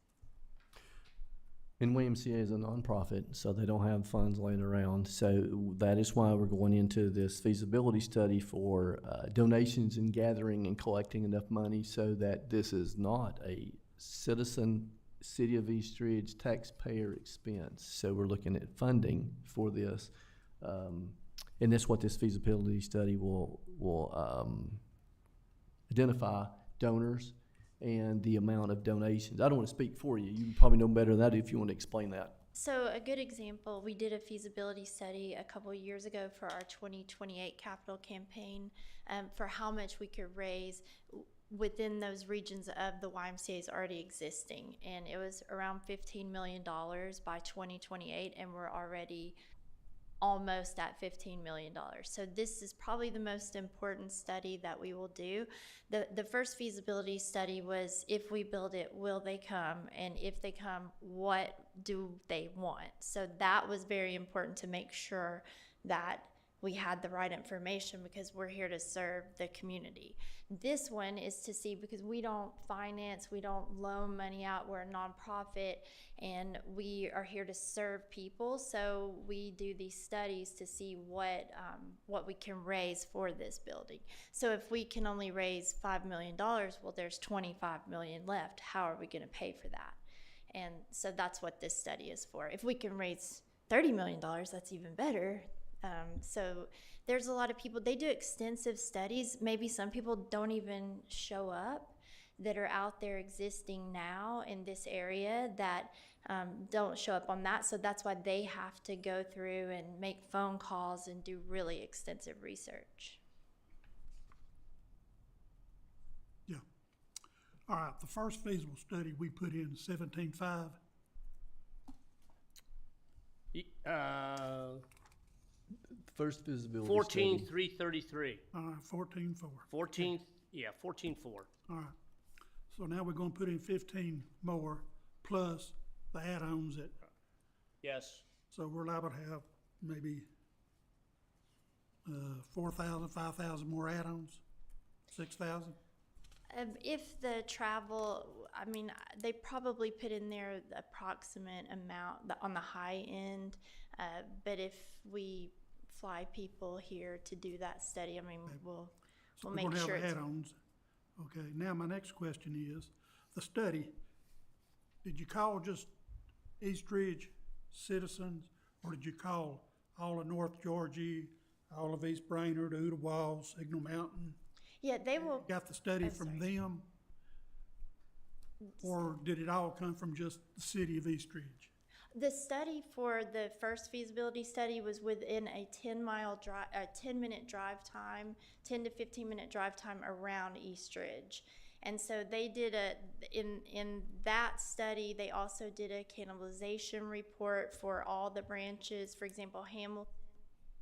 Speaker 1: And YMCA is a nonprofit, so they don't have funds laying around. So that is why we're going into this feasibility study for donations and gathering and collecting enough money so that this is not a citizen, City of East Ridge taxpayer expense. So we're looking at funding for this. And that's what this feasibility study will identify donors and the amount of donations. I don't want to speak for you. You probably know better than that if you want to explain that.
Speaker 13: So a good example, we did a feasibility study a couple years ago for our 2028 capital campaign, for how much we could raise within those regions of the YMCA's already existing. And it was around $15 million by 2028, and we're already almost at $15 million. So this is probably the most important study that we will do. The first feasibility study was, if we build it, will they come? And if they come, what do they want? So that was very important to make sure that we had the right information, because we're here to serve the community. This one is to see, because we don't finance, we don't loan money out, we're a nonprofit, and we are here to serve people. So we do these studies to see what we can raise for this building. So if we can only raise $5 million, well, there's $25 million left. How are we going to pay for that? And so that's what this study is for. If we can raise $30 million, that's even better. So there's a lot of people, they do extensive studies. Maybe some people don't even show up, that are out there existing now in this area that don't show up on that. So that's why they have to go through and make phone calls and do really extensive research.
Speaker 11: Yeah. All right, the first feasible study we put in 17.5.
Speaker 1: First feasibility study.
Speaker 7: 14,333.
Speaker 11: All right, 14.4.
Speaker 7: 14, yeah, 14.4.
Speaker 11: All right. So now we're gonna put in 15 more plus the add-ons that,
Speaker 7: Yes.
Speaker 11: so we're liable to have maybe 4,000, 5,000 more add-ons, 6,000?
Speaker 13: If the travel, I mean, they probably put in there the approximate amount on the high end, but if we fly people here to do that study, I mean, we'll make
Speaker 11: So
Speaker 13: sure
Speaker 11: we're gonna
Speaker 13: it's.
Speaker 11: have add-ons. Okay, now my next question is, the study, did you call just East Ridge citizens, or did you call all of North Georgia, all of East Brainerd, Ooltewah, Signal Mountain?
Speaker 13: Yeah, they will.
Speaker 11: Got the study
Speaker 13: Oh,
Speaker 11: from
Speaker 13: sorry.
Speaker 11: them? Or did it all come from just the city of East Ridge?
Speaker 13: The study for the first feasibility study was within a 10-minute drive time, 10 to 15-minute drive time around East Ridge. And so they did in that study, they also did a cannibalization report for all the branches. For example, Hamilton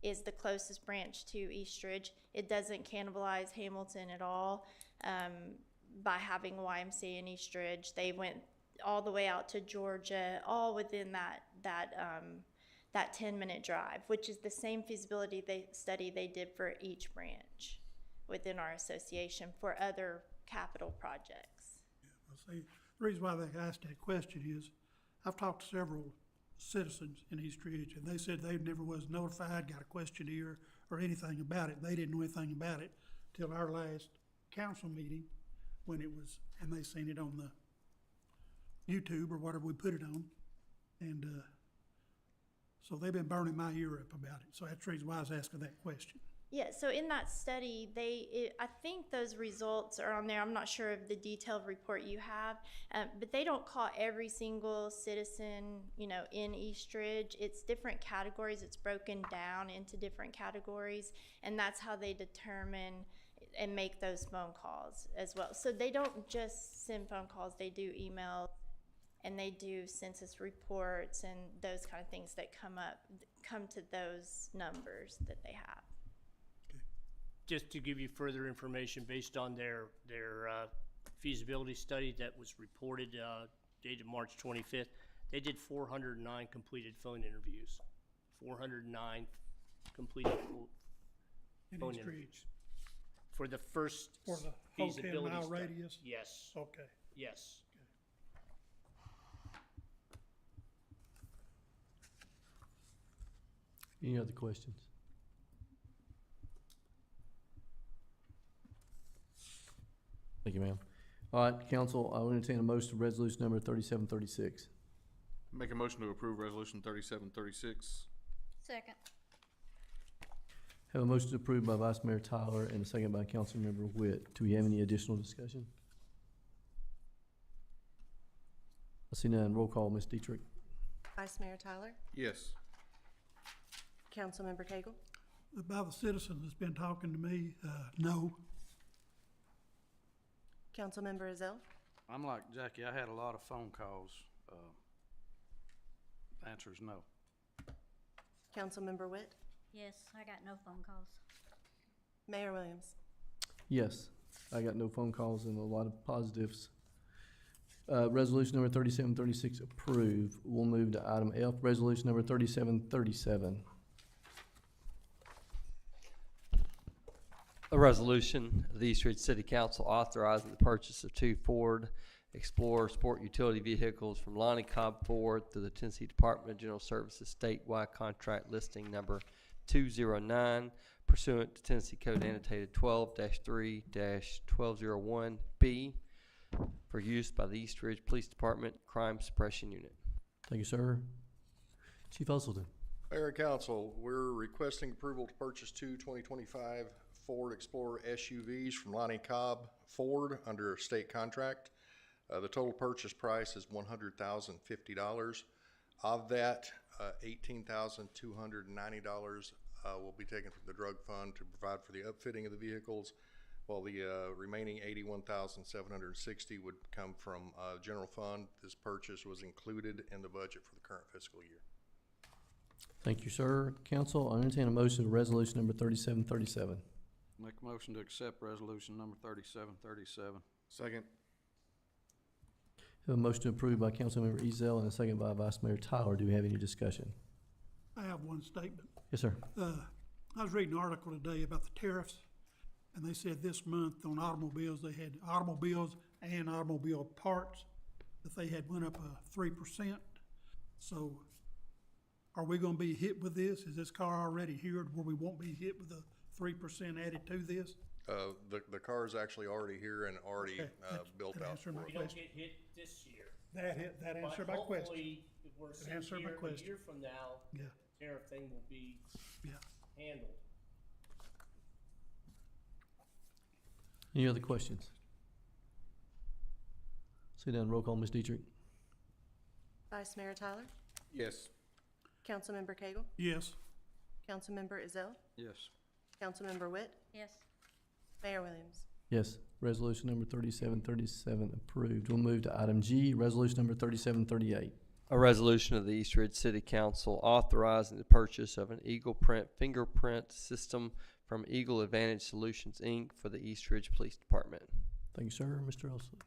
Speaker 13: is the closest branch to East Ridge. It doesn't cannibalize Hamilton at all by having YMCA in East Ridge. They went all the way out to Georgia, all within that 10-minute drive, which is the same feasibility study they did for each branch within our association for other capital projects.
Speaker 11: Yeah, well, see, The reason why they asked that question is, I've talked to several citizens in East Ridge, and they said they never was notified, got a questionnaire or anything about it. They didn't know anything about it till our last council meeting, when it was, and they seen it on the YouTube or whatever we put it on. And, so they've been burning my ear up about it. So that's the reason why I was asking that question.
Speaker 13: Yeah, so in that study, I think those results are on there. I'm not sure of the detailed report you have, but they don't call every single citizen, in East Ridge. It's different categories. It's broken down into different categories, and that's how they determine and make those phone calls as well. So they don't just send phone calls. They do emails, and they do census reports and those kind of things that come to those numbers that they have.
Speaker 7: Just to give you further information, based on their feasibility study that was reported, dated March 25th, they did 409 completed phone interviews. 409 completed
Speaker 11: In
Speaker 7: phone
Speaker 11: East
Speaker 7: interviews.
Speaker 11: Ridge.
Speaker 7: For the first
Speaker 11: For the whole
Speaker 7: feasibility
Speaker 11: 10-mile
Speaker 7: study.
Speaker 11: radius?
Speaker 7: Yes,
Speaker 11: Okay.
Speaker 7: yes.
Speaker 1: Any other questions? Thank you, ma'am. All right, council, I will entertain a motion to resolution number 3736.
Speaker 12: Make a motion to approve resolution 3736.
Speaker 5: Second.
Speaker 1: Have a motion approved by Vice Mayor Tyler and a second by Councilmember Witt. Do we have any additional discussion? I see none. Roll call, Ms. Dietrich.
Speaker 3: Vice Mayor Tyler,
Speaker 12: Yes.
Speaker 3: Councilmember Cagle,
Speaker 11: By the citizens that's been talking to me, no.
Speaker 3: Councilmember Azell,
Speaker 10: I'm like Jackie, I had a lot of phone calls. The answer is no.
Speaker 3: Councilmember Witt,
Speaker 5: Yes, I got no phone calls.
Speaker 3: Mayor Williams.
Speaker 1: Yes, I got no phone calls and a lot of positives. Resolution number 3736 approved. We'll move to item F, resolution number 3737.
Speaker 8: A resolution of the East Ridge City Council authorizing the purchase of 2 Ford Explorer sport utility vehicles from Lonnie Cobb Ford through the Tennessee Department of General Services statewide contract listing number 209 pursuant to Tennessee Code annotated 12-3-1201B for use by the East Ridge Police Department Crime Suppression Unit.
Speaker 1: Thank you, sir. Chief Usleton.
Speaker 14: Mayor and Council, we're requesting approval to purchase 2 2025 Ford Explorer SUVs from Lonnie Cobb Ford under a state contract. The total purchase price is $100,050. Of that, $18,290 will be taken from the drug fund to provide for the upfitting of the vehicles, while the remaining $81,760 would come from general fund. This purchase was included in the budget for the current fiscal year.
Speaker 1: Thank you, sir. Council, I entertain a motion to resolution number 3737.
Speaker 10: Make a motion to accept resolution number 3737.
Speaker 12: Second.
Speaker 1: Have a motion approved by Councilmember Ezell and a second by Vice Mayor Tyler. Do we have any discussion?
Speaker 11: I have one statement.
Speaker 1: Yes, sir.
Speaker 11: I was reading an article today about the tariffs, and they said this month on automobiles, they had automobiles and automobile parts, that they had went up 3%. So are we gonna be hit with this? Is this car already here where we won't be hit with the 3% added to this?
Speaker 14: The car is actually already here and already
Speaker 11: Okay,
Speaker 14: built
Speaker 11: that
Speaker 14: out
Speaker 11: answered
Speaker 14: for
Speaker 11: my
Speaker 14: us.
Speaker 7: We don't
Speaker 11: question.
Speaker 7: get hit this year.
Speaker 11: That answered my
Speaker 7: But
Speaker 11: question.
Speaker 7: hopefully, if we're sitting
Speaker 11: answered my
Speaker 7: here a
Speaker 11: question.
Speaker 7: year from now,
Speaker 11: Yeah,
Speaker 7: tariff thing will be
Speaker 11: yeah.
Speaker 7: handled.
Speaker 1: Any other questions? See none. Roll call, Ms. Dietrich.
Speaker 3: Vice Mayor Tyler,
Speaker 12: Yes.
Speaker 3: Councilmember Cagle,
Speaker 11: Yes,
Speaker 3: Councilmember Azell,
Speaker 10: Yes.
Speaker 3: Councilmember Witt,
Speaker 5: Yes,
Speaker 3: Mayor Williams.
Speaker 1: Yes. Resolution number 3737 approved. We'll move to item G, resolution number 3738.
Speaker 8: A resolution of the East Ridge City Council authorizing the purchase of an Eagle Print fingerprint system from Eagle Advantage Solutions, Inc. for the East Ridge Police Department.
Speaker 1: Thank you, sir. Mr. Elsley.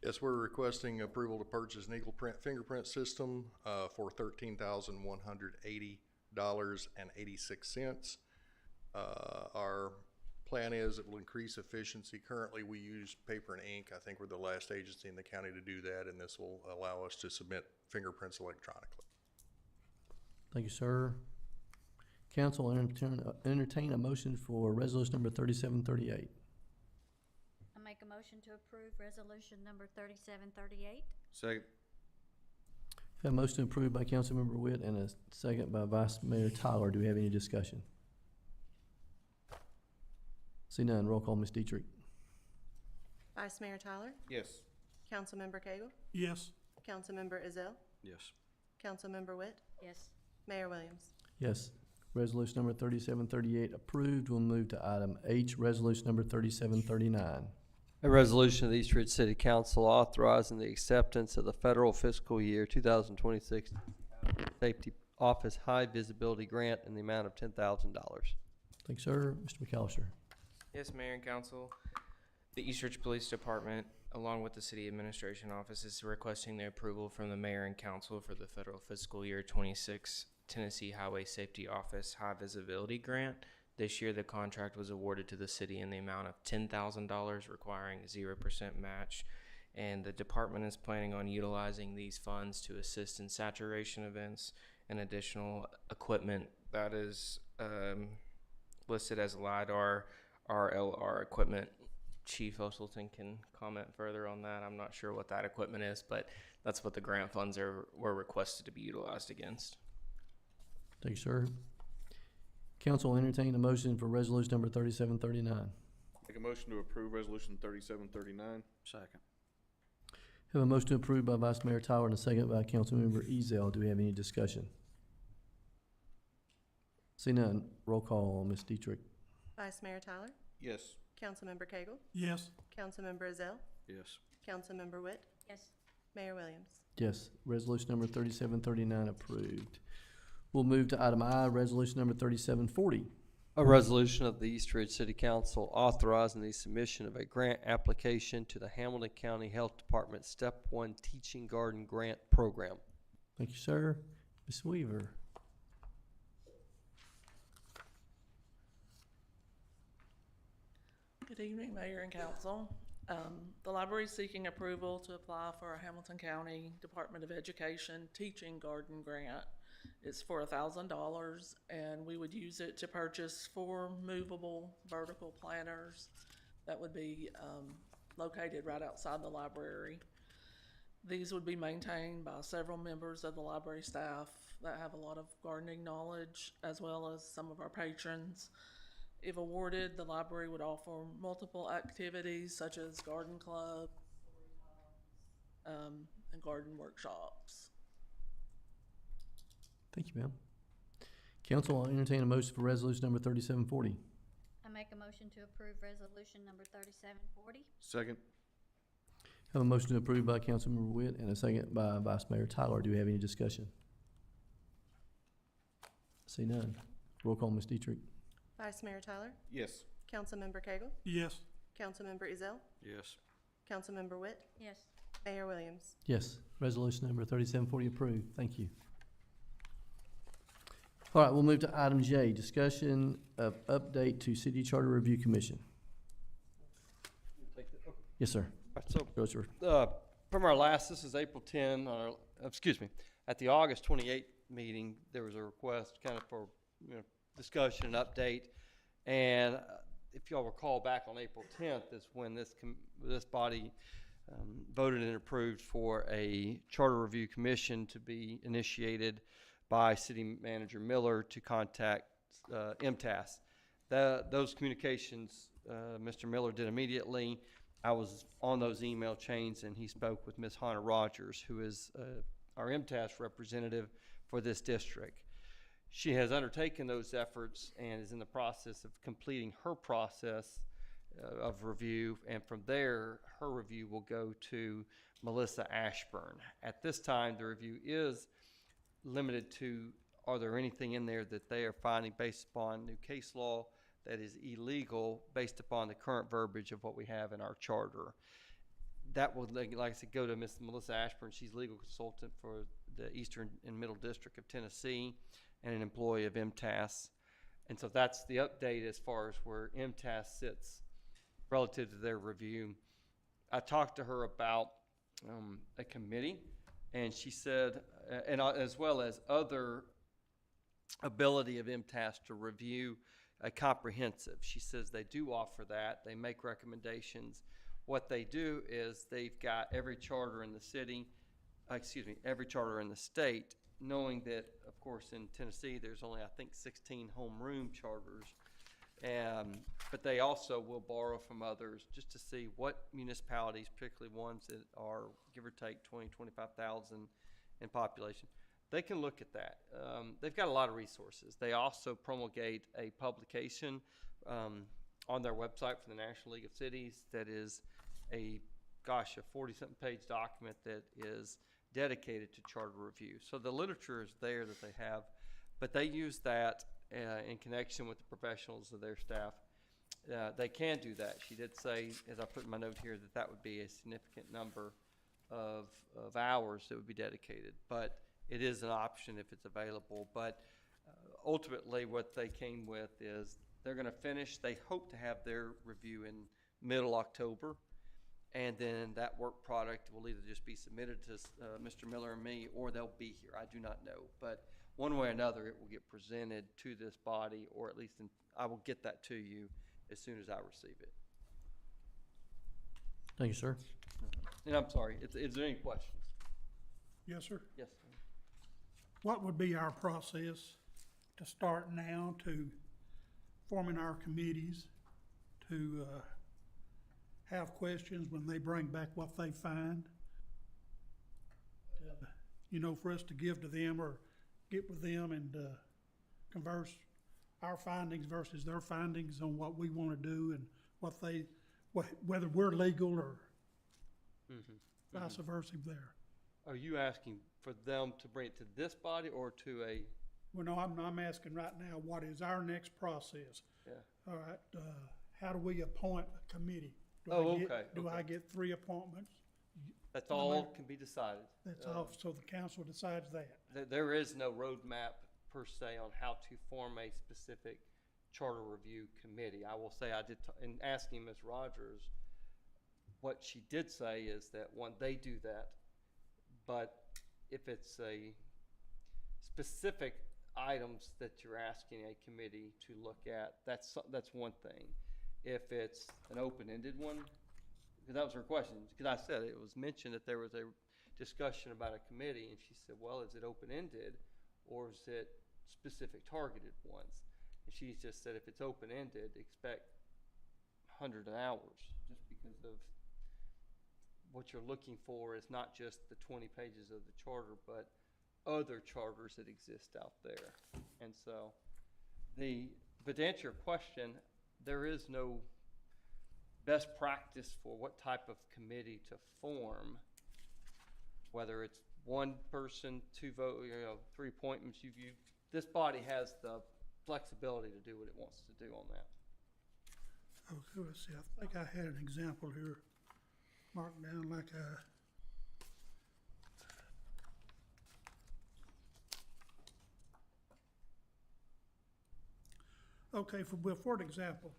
Speaker 14: Yes, we're requesting approval to purchase an Eagle Print fingerprint system for $13,180.86. Our plan is it will increase efficiency. Currently, we use paper and ink. I think we're the last agency in the county to do that, and this will allow us to submit fingerprints electronically.
Speaker 1: Thank you, sir. Council entertain a motion for resolution number 3738.
Speaker 5: I make a motion to approve resolution number 3738.
Speaker 12: Second.
Speaker 1: Have a motion approved by Councilmember Witt and a second by Vice Mayor Tyler. Do we have any discussion? See none. Roll call, Ms. Dietrich.
Speaker 3: Vice Mayor Tyler,
Speaker 12: Yes.
Speaker 3: Councilmember Cagle,
Speaker 11: Yes.
Speaker 3: Councilmember Ezell,
Speaker 10: Yes.
Speaker 3: Councilmember Witt,
Speaker 5: Yes.
Speaker 3: Mayor Williams.
Speaker 1: Yes. Resolution number 3738 approved. We'll move to item H, resolution number 3739.
Speaker 8: A resolution of the East Ridge City Council authorizing the acceptance of the federal fiscal year 2026 Safety Office High Visibility Grant in the amount of $10,000.
Speaker 1: Thank you, sir. Mr. McAllister.
Speaker 15: Yes, Mayor and Council. The East Ridge Police Department, along with the City Administration Office, is requesting the approval from the Mayor and Council for the federal fiscal year 26 Tennessee Highway Safety Office High Visibility Grant. This year, the contract was awarded to the city in the amount of $10,000, requiring 0% match. And the department is planning on utilizing these funds to assist in saturation events and additional equipment that is listed as LiDAR, RLR equipment. Chief Osselton can comment further on that. I'm not sure what that equipment is, but that's what the grant funds were requested to be utilized against.
Speaker 1: Thank you, sir. Council entertain a motion for resolution number 3739.
Speaker 12: Make a motion to approve resolution 3739.
Speaker 10: Second.
Speaker 1: Have a motion approved by Vice Mayor Tyler and a second by Councilmember Ezell. Do we have any discussion? See none. Roll call, Ms. Dietrich.
Speaker 3: Vice Mayor Tyler,
Speaker 12: Yes.
Speaker 3: Councilmember Cagle,
Speaker 11: Yes.
Speaker 3: Councilmember Ezell,
Speaker 10: Yes.
Speaker 3: Councilmember Witt,
Speaker 5: Yes.
Speaker 3: Mayor Williams.
Speaker 1: Yes. Resolution number 3739 approved. We'll move to item I, resolution number 3740.
Speaker 8: A resolution of the East Ridge City Council authorizing the submission of a grant application to the Hamilton County Health Department Step 1 Teaching Garden Grant Program.
Speaker 1: Thank you, sir. Ms. Weaver.
Speaker 16: Good evening, Mayor and Council. The library is seeking approval to apply for a Hamilton County Department of Education Teaching Garden Grant. It's for $1,000, and we would use it to purchase 4 movable vertical planters that would be located right outside the library. These would be maintained by several members of the library staff that have a lot of gardening knowledge, as well as some of our patrons. If awarded, the library would offer multiple activities such as garden club and garden workshops.
Speaker 1: Thank you, ma'am. Council, I'll entertain a motion for resolution number 3740.
Speaker 5: I make a motion to approve resolution number 3740.
Speaker 12: Second.
Speaker 1: Have a motion approved by Councilmember Witt and a second by Vice Mayor Tyler. Do we have any discussion? See none. Roll call, Ms. Dietrich.
Speaker 3: Vice Mayor Tyler,
Speaker 12: Yes.
Speaker 3: Councilmember Cagle,
Speaker 11: Yes.
Speaker 3: Councilmember Ezell,
Speaker 10: Yes.
Speaker 3: Councilmember Witt,
Speaker 5: Yes.
Speaker 3: Mayor Williams.
Speaker 1: Yes. Resolution number 3740 approved. Thank you. All right, we'll move to item J, discussion of update to City Charter Review Commission. Yes, sir.
Speaker 8: So,
Speaker 1: Go, sir.
Speaker 8: from our last, this is April 10, at the August 28th meeting, there was a request kind of for, discussion and update. And if y'all recall, back on April 10th is when this body voted and approved for a charter review commission to be initiated by City Manager Miller to contact MTAS. Those communications Mr. Miller did immediately. I was on those email chains, and he spoke with Ms. Hannah Rogers, who is our MTAS representative for this district. She has undertaken those efforts and is in the process of completing her process of review, and from there, her review will go to Melissa Ashburn. At this time, the review is limited to, are there anything in there that they are finding based upon new case law that is illegal based upon the current verbiage of what we have in our charter. That would, like I said, go to Ms. Melissa Ashburn. She's legal consultant for the Eastern and Middle District of Tennessee and an employee of MTAS. And so that's the update as far as where MTS sits relative to their review. I talked to her about a committee, and she said, as well as other ability of MTS to review a comprehensive. She says they do offer that. They make recommendations. What they do is they've got every charter in the city, every charter in the state, knowing that, of course, in Tennessee, there's only, I think, 16 homeroom charters. But they also will borrow from others just to see what municipalities, particularly ones that are, give or take, 20, 25,000 in population, they can look at that. They've got a lot of resources. They also promulgate a publication on their website for the National League of Cities that is a 40-something page document that is dedicated to charter review. So the literature is there that they have, but they use that in connection with the professionals of their staff. They can do that. She did say, as I put in my note here, that that would be a significant number of hours that would be dedicated, but it is an option if it's available. But ultimately what they came with is they're going to finish, they hope to have their review in middle October, and then that work product will either just be submitted to Mr. Miller and me, or they'll be here. I do not know, but one way or another it will get presented to this body, or at least I will get that to you as soon as I receive it.
Speaker 1: Thank you, sir.
Speaker 8: And I'm sorry, is there any questions?
Speaker 11: Yes, sir.
Speaker 8: Yes.
Speaker 11: What would be our process to start now to forming our committees, to have questions when they bring back what they find? For us to give to them or get with them and converse our findings versus their findings on what we want to do and whether we're legal or vice versa there.
Speaker 8: Are you asking for them to bring it to this body or to a?
Speaker 11: Well, no, I'm asking right now, what is our next process?
Speaker 8: Yeah.
Speaker 11: All right, how do we appoint a committee? Do I get 3 appointments?
Speaker 8: That's all can be decided.
Speaker 11: That's all, so the council decides that?
Speaker 8: There is no roadmap per se on how to form a specific charter review committee. I will say I did, in asking Ms. Rogers, what she did say is that, one, they do that, but if it's a specific items that you're asking a committee to look at, that's one thing. If it's an open-ended one, because that was her question, because I said it was mentioned that there was a discussion about a committee, and she said, well, is it open-ended or is it specific targeted ones? And she just said if it's open-ended, expect hundreds of hours, just because of what you're looking for is not just the 20 pages of the charter, but other charters that exist out there. And so but to answer your question, there is no best practice for what type of committee to form, whether it's one person, 2 vote, 3 appointments. This body has the flexibility to do what it wants to do on that.
Speaker 11: Okay, let's see, I think I had an example here marked down like okay, for an example,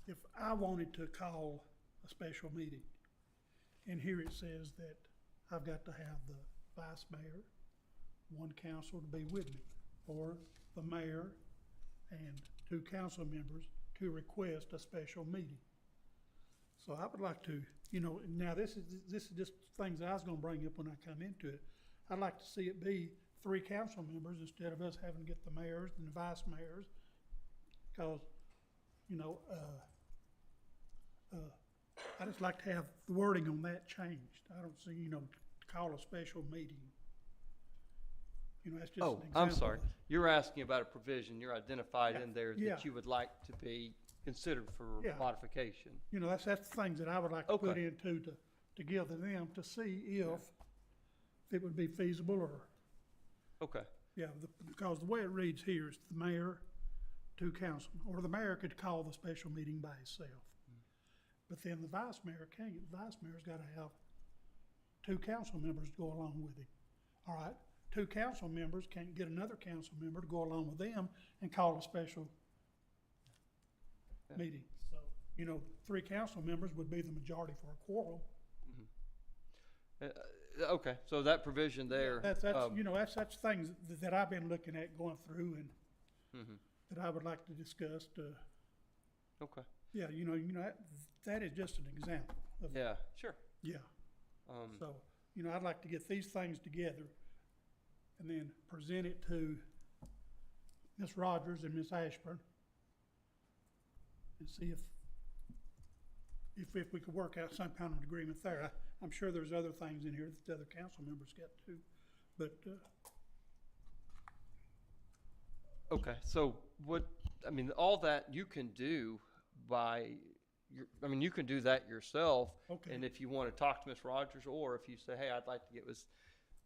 Speaker 11: if I wanted to call a special meeting, and here it says that I've got to have the vice mayor, 1 council to be with me, or the mayor and 2 council members to request a special meeting. So I would like to, now this is just things I was gonna bring up when I come into it. I'd like to see it be 3 council members instead of us having to get the mayors and the vice mayors, because, I just like to have the wording on that changed. I don't see, to call a special meeting. That's just an example.
Speaker 8: I'm sorry. You're asking about a provision you're identified in there
Speaker 11: Yeah.
Speaker 8: that you would like to be considered for
Speaker 11: Yeah.
Speaker 8: modification.
Speaker 11: That's the things that I would like to put into to give to them to see if it would be feasible or.
Speaker 8: Okay.
Speaker 11: Yeah, because the way it reads here is the mayor, 2 councilmen, or the mayor could call the special meeting by himself. But then the vice mayor can't. The vice mayor's got to have 2 council members to go along with him. All right, two council members can't get another council member to go along with them and call a special meeting. So, you know, three council members would be the majority for a quorum.
Speaker 8: Okay, so that provision there.
Speaker 11: That's, you know, that's things that I've been looking at going through and
Speaker 8: Mhm.
Speaker 11: that I would like to discuss.
Speaker 8: Okay.
Speaker 11: Yeah, you know, that is just an example of,
Speaker 8: Yeah, sure.
Speaker 11: yeah. So, you know, I'd like to get these things together and then present it to Ms. Rogers and Ms. Ashburn and see if we could work out some kind of agreement there. I'm sure there's other things in here that the other council members got too, but,
Speaker 8: Okay, so all that you can do you can do that yourself.
Speaker 11: Okay.
Speaker 8: And if you want to talk to Ms. Rogers, or if you say, hey, I'd like to get with,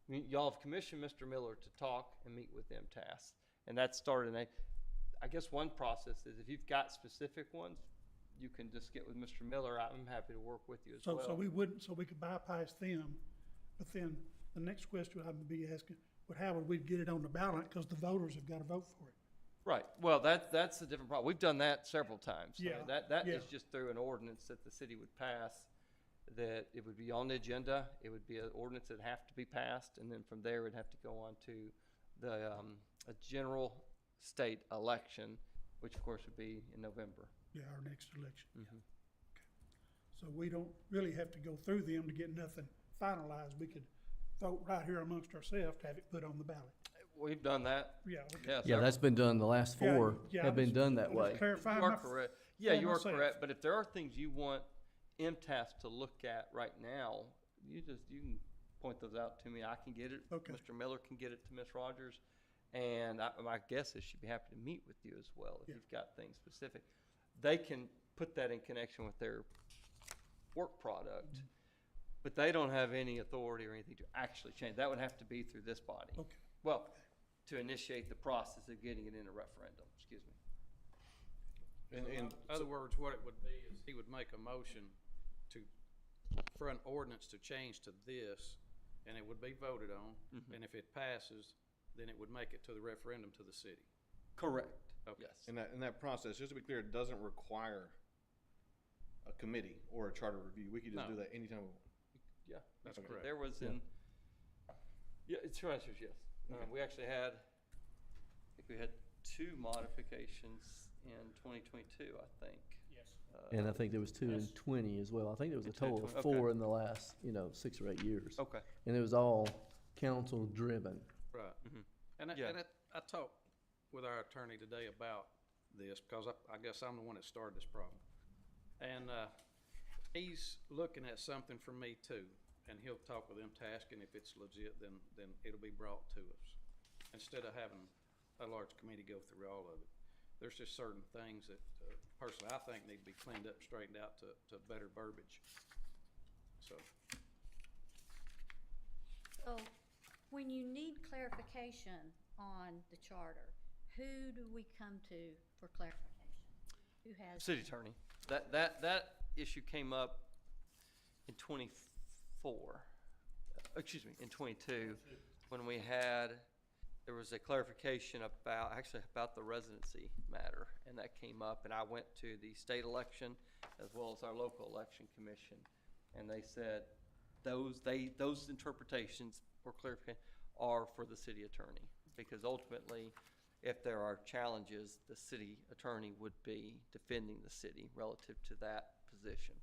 Speaker 8: y'all have commissioned Mr. Miller to talk and meet with MTS. And that started, I guess one process is if you've got specific ones, you can just get with Mr. Miller. I'm happy to work with you as well.
Speaker 11: so we could bypass them. But then the next question I would be asking, how would we get it on the ballot? Because the voters have got to vote for it.
Speaker 8: Right. Well, that's a different problem. We've done that several times.
Speaker 11: Yeah,
Speaker 8: That
Speaker 11: yeah.
Speaker 8: is just through an ordinance that the city would pass, that it would be on the agenda. It would be an ordinance that have to be passed, and then from there it'd have to go on to the a general state election, which of course would be in November.
Speaker 11: Yeah, our next election.
Speaker 8: Mhm.
Speaker 11: So we don't really have to go through them to get nothing finalized. We could vote right here amongst ourselves to have it put on the ballot.
Speaker 8: We've done that.
Speaker 11: Yeah. Okay.
Speaker 8: Yeah,
Speaker 1: Yeah, that's been done, the last
Speaker 11: Yeah,
Speaker 1: four
Speaker 11: yeah,
Speaker 1: have been
Speaker 11: just-
Speaker 1: done that
Speaker 11: I'm
Speaker 1: way.
Speaker 11: just clarifying
Speaker 8: You are
Speaker 11: my-
Speaker 8: correct. Yeah,
Speaker 11: for
Speaker 8: you are
Speaker 11: myself.
Speaker 8: correct. But if there are things you want MTS to look at right now, you can point those out to me. I can get it.
Speaker 11: Okay.
Speaker 8: Mr. Miller can get it to Ms. Rogers, and my guess is she'd be happy to meet with you as well if
Speaker 11: Yeah.
Speaker 8: you've got things specific. They can put that in connection with their work product,
Speaker 11: Mm-hmm.
Speaker 8: but they don't have any authority or anything to actually change. That would have to be through this body.
Speaker 11: Okay.
Speaker 8: Well, to initiate the process of getting it in a referendum, excuse me.
Speaker 10: In other words, what it would be is he would make a motion for an ordinance to change to this, and it would be voted on.
Speaker 8: Mhm.
Speaker 10: And if it passes, then it would make it to the referendum to the city.
Speaker 8: Correct.
Speaker 10: Okay.
Speaker 8: Yes.
Speaker 12: And that process, just to be clear, it doesn't require a committee or a charter review. We could just
Speaker 10: No.
Speaker 12: do that anytime we want.
Speaker 8: Yeah,
Speaker 10: That's
Speaker 12: Okay.
Speaker 10: correct.
Speaker 8: there was it's your answer is yes.
Speaker 12: Okay.
Speaker 8: We actually had, I think we had 2 modifications in 2022, I think.
Speaker 7: Yes.
Speaker 1: And I think there was 2 in
Speaker 7: Yes.
Speaker 1: 20 as well. I think there was a
Speaker 8: In 20,
Speaker 1: total of
Speaker 8: okay.
Speaker 1: 4 in the last, 6 or 8 years.
Speaker 8: Okay.
Speaker 1: And it was all council driven.
Speaker 10: Right.
Speaker 8: Mhm.
Speaker 10: And
Speaker 8: Yeah.
Speaker 10: I talked with our attorney today about this, because I guess I'm the one that started this problem. And he's looking at something from me too, and he'll talk with MTask, and if it's legit, then it'll be brought to us, instead of having a large committee go through all of it. There's just certain things that personally I think need to be cleaned up, straightened out to better verbiage. So,
Speaker 5: So, when you need clarification on the charter, who do we come to for clarification? Who has?
Speaker 8: City attorney. That issue came up in 24, in 22, when there was a clarification about the residency matter, and that came up, and I went to the state election as well as our local election commission, and they said those interpretations or clarification are for the city attorney, because ultimately, if there are challenges, the city attorney would be defending the city relative to that position.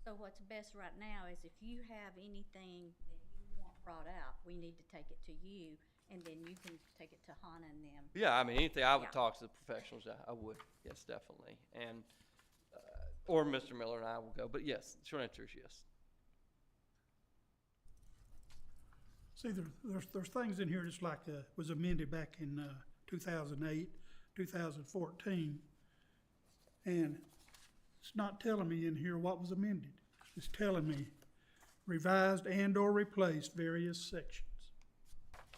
Speaker 5: So what's best right now is if you have anything that you want brought out, we need to take it to you, and then you can take it to Hannah and them.
Speaker 8: Yeah, I mean, anything, I would
Speaker 5: Yeah.
Speaker 8: talk to the professionals, I would, yes, definitely. And, or Mr. Miller and I will go, but yes, the short answer is yes.
Speaker 11: See, there's things in here just like was amended back in 2008, 2014, and it's not telling me in here what was amended. It's telling me revised and or replaced various sections.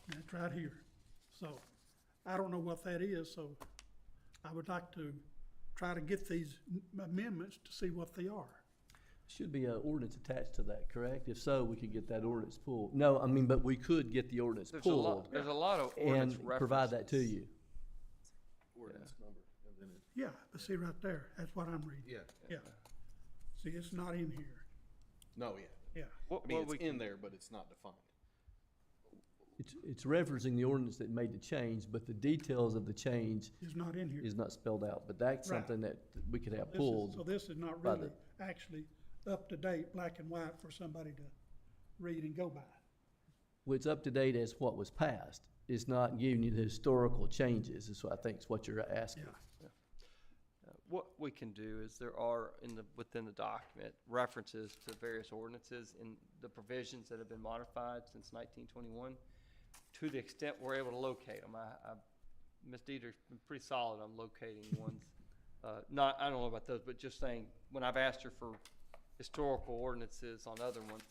Speaker 11: That's right here. So I don't know what that is, so I would like to try to get these amendments to see what they are.
Speaker 1: Should be an ordinance attached to that, correct? If so, we could get that ordinance pulled. No, I mean, but we could get the ordinance pulled
Speaker 8: There's a lot of ordinance
Speaker 1: and provide that to
Speaker 8: references.
Speaker 1: you.
Speaker 14: Ordinance number, and then it,
Speaker 11: Yeah, but see right there, that's what I'm reading. Yeah. See, it's not in here.
Speaker 12: No, yeah.
Speaker 11: Yeah.
Speaker 12: I mean, it's in there, but it's not defined.
Speaker 1: It's referencing the ordinance that made the change, but the details of the change
Speaker 11: It's not in here.
Speaker 1: is not spelled out. But that's
Speaker 11: Right.
Speaker 1: something that we could have
Speaker 11: This is-
Speaker 1: pulled.
Speaker 11: So this is not
Speaker 1: by
Speaker 11: really actually up to date, black and white for somebody to read and go by.
Speaker 1: What's up to date as what was passed. It's not giving you the historical changes, is what I think is what you're asking.
Speaker 8: What we can do is there are within the document references to various ordinances in the provisions that have been modified since 1921. To the extent we're able to locate them, Ms. Dieter's been pretty solid on locating ones. I don't know about those, but just saying, when I've asked her for historical ordinances on other ones,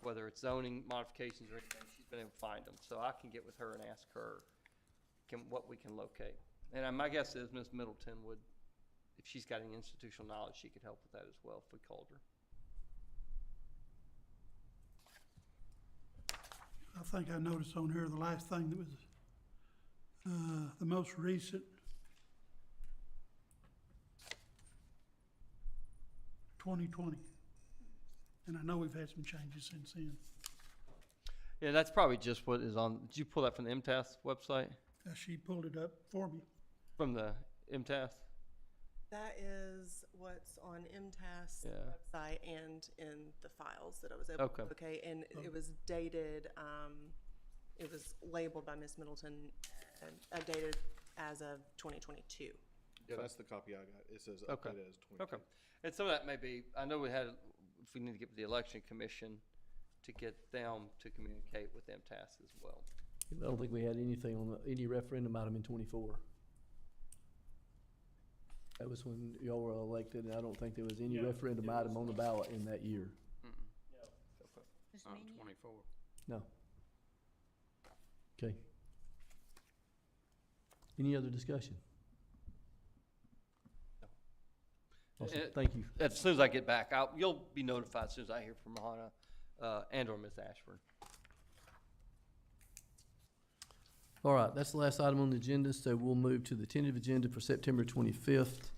Speaker 8: whether it's zoning modifications or anything, she's been able to find them. So I can get with her and ask her what we can locate. And my guess is Ms. Middleton would, if she's got any institutional knowledge, she could help with that as well if we called her.
Speaker 11: I think I noticed on here, the last thing that was, the most recent, 2020. And I know we've had some changes since then.
Speaker 8: Yeah, that's probably just what is on. Did you pull that from the MTS website?
Speaker 11: She pulled it up for me.
Speaker 8: From the MTS?
Speaker 3: That is what's on MTS
Speaker 8: Yeah.
Speaker 3: website and in the files that I was able
Speaker 8: Okay.
Speaker 3: to locate. And it was dated, it was labeled by Ms. Middleton and updated as of 2022.
Speaker 12: Yeah, that's the copy I got. It says
Speaker 8: Okay.
Speaker 12: updated as 22.
Speaker 8: Okay. And some of that may be, I know we had, if we need to get with the election commission to get them to communicate with MTS as well.
Speaker 1: I don't think we had anything on any referendum item in 24. That was when y'all were elected, and I don't think there was any referendum item on the ballot in that year.
Speaker 5: Just
Speaker 10: On
Speaker 5: me and you?
Speaker 10: 24.
Speaker 1: No. Okay. Any other discussion? Awesome. Thank you.
Speaker 8: As soon as I get back, you'll be notified as soon as I hear from Hannah and or Ms. Ashford.
Speaker 1: All right, that's the last item on the agenda, so we'll move to the tentative agenda for September 25th.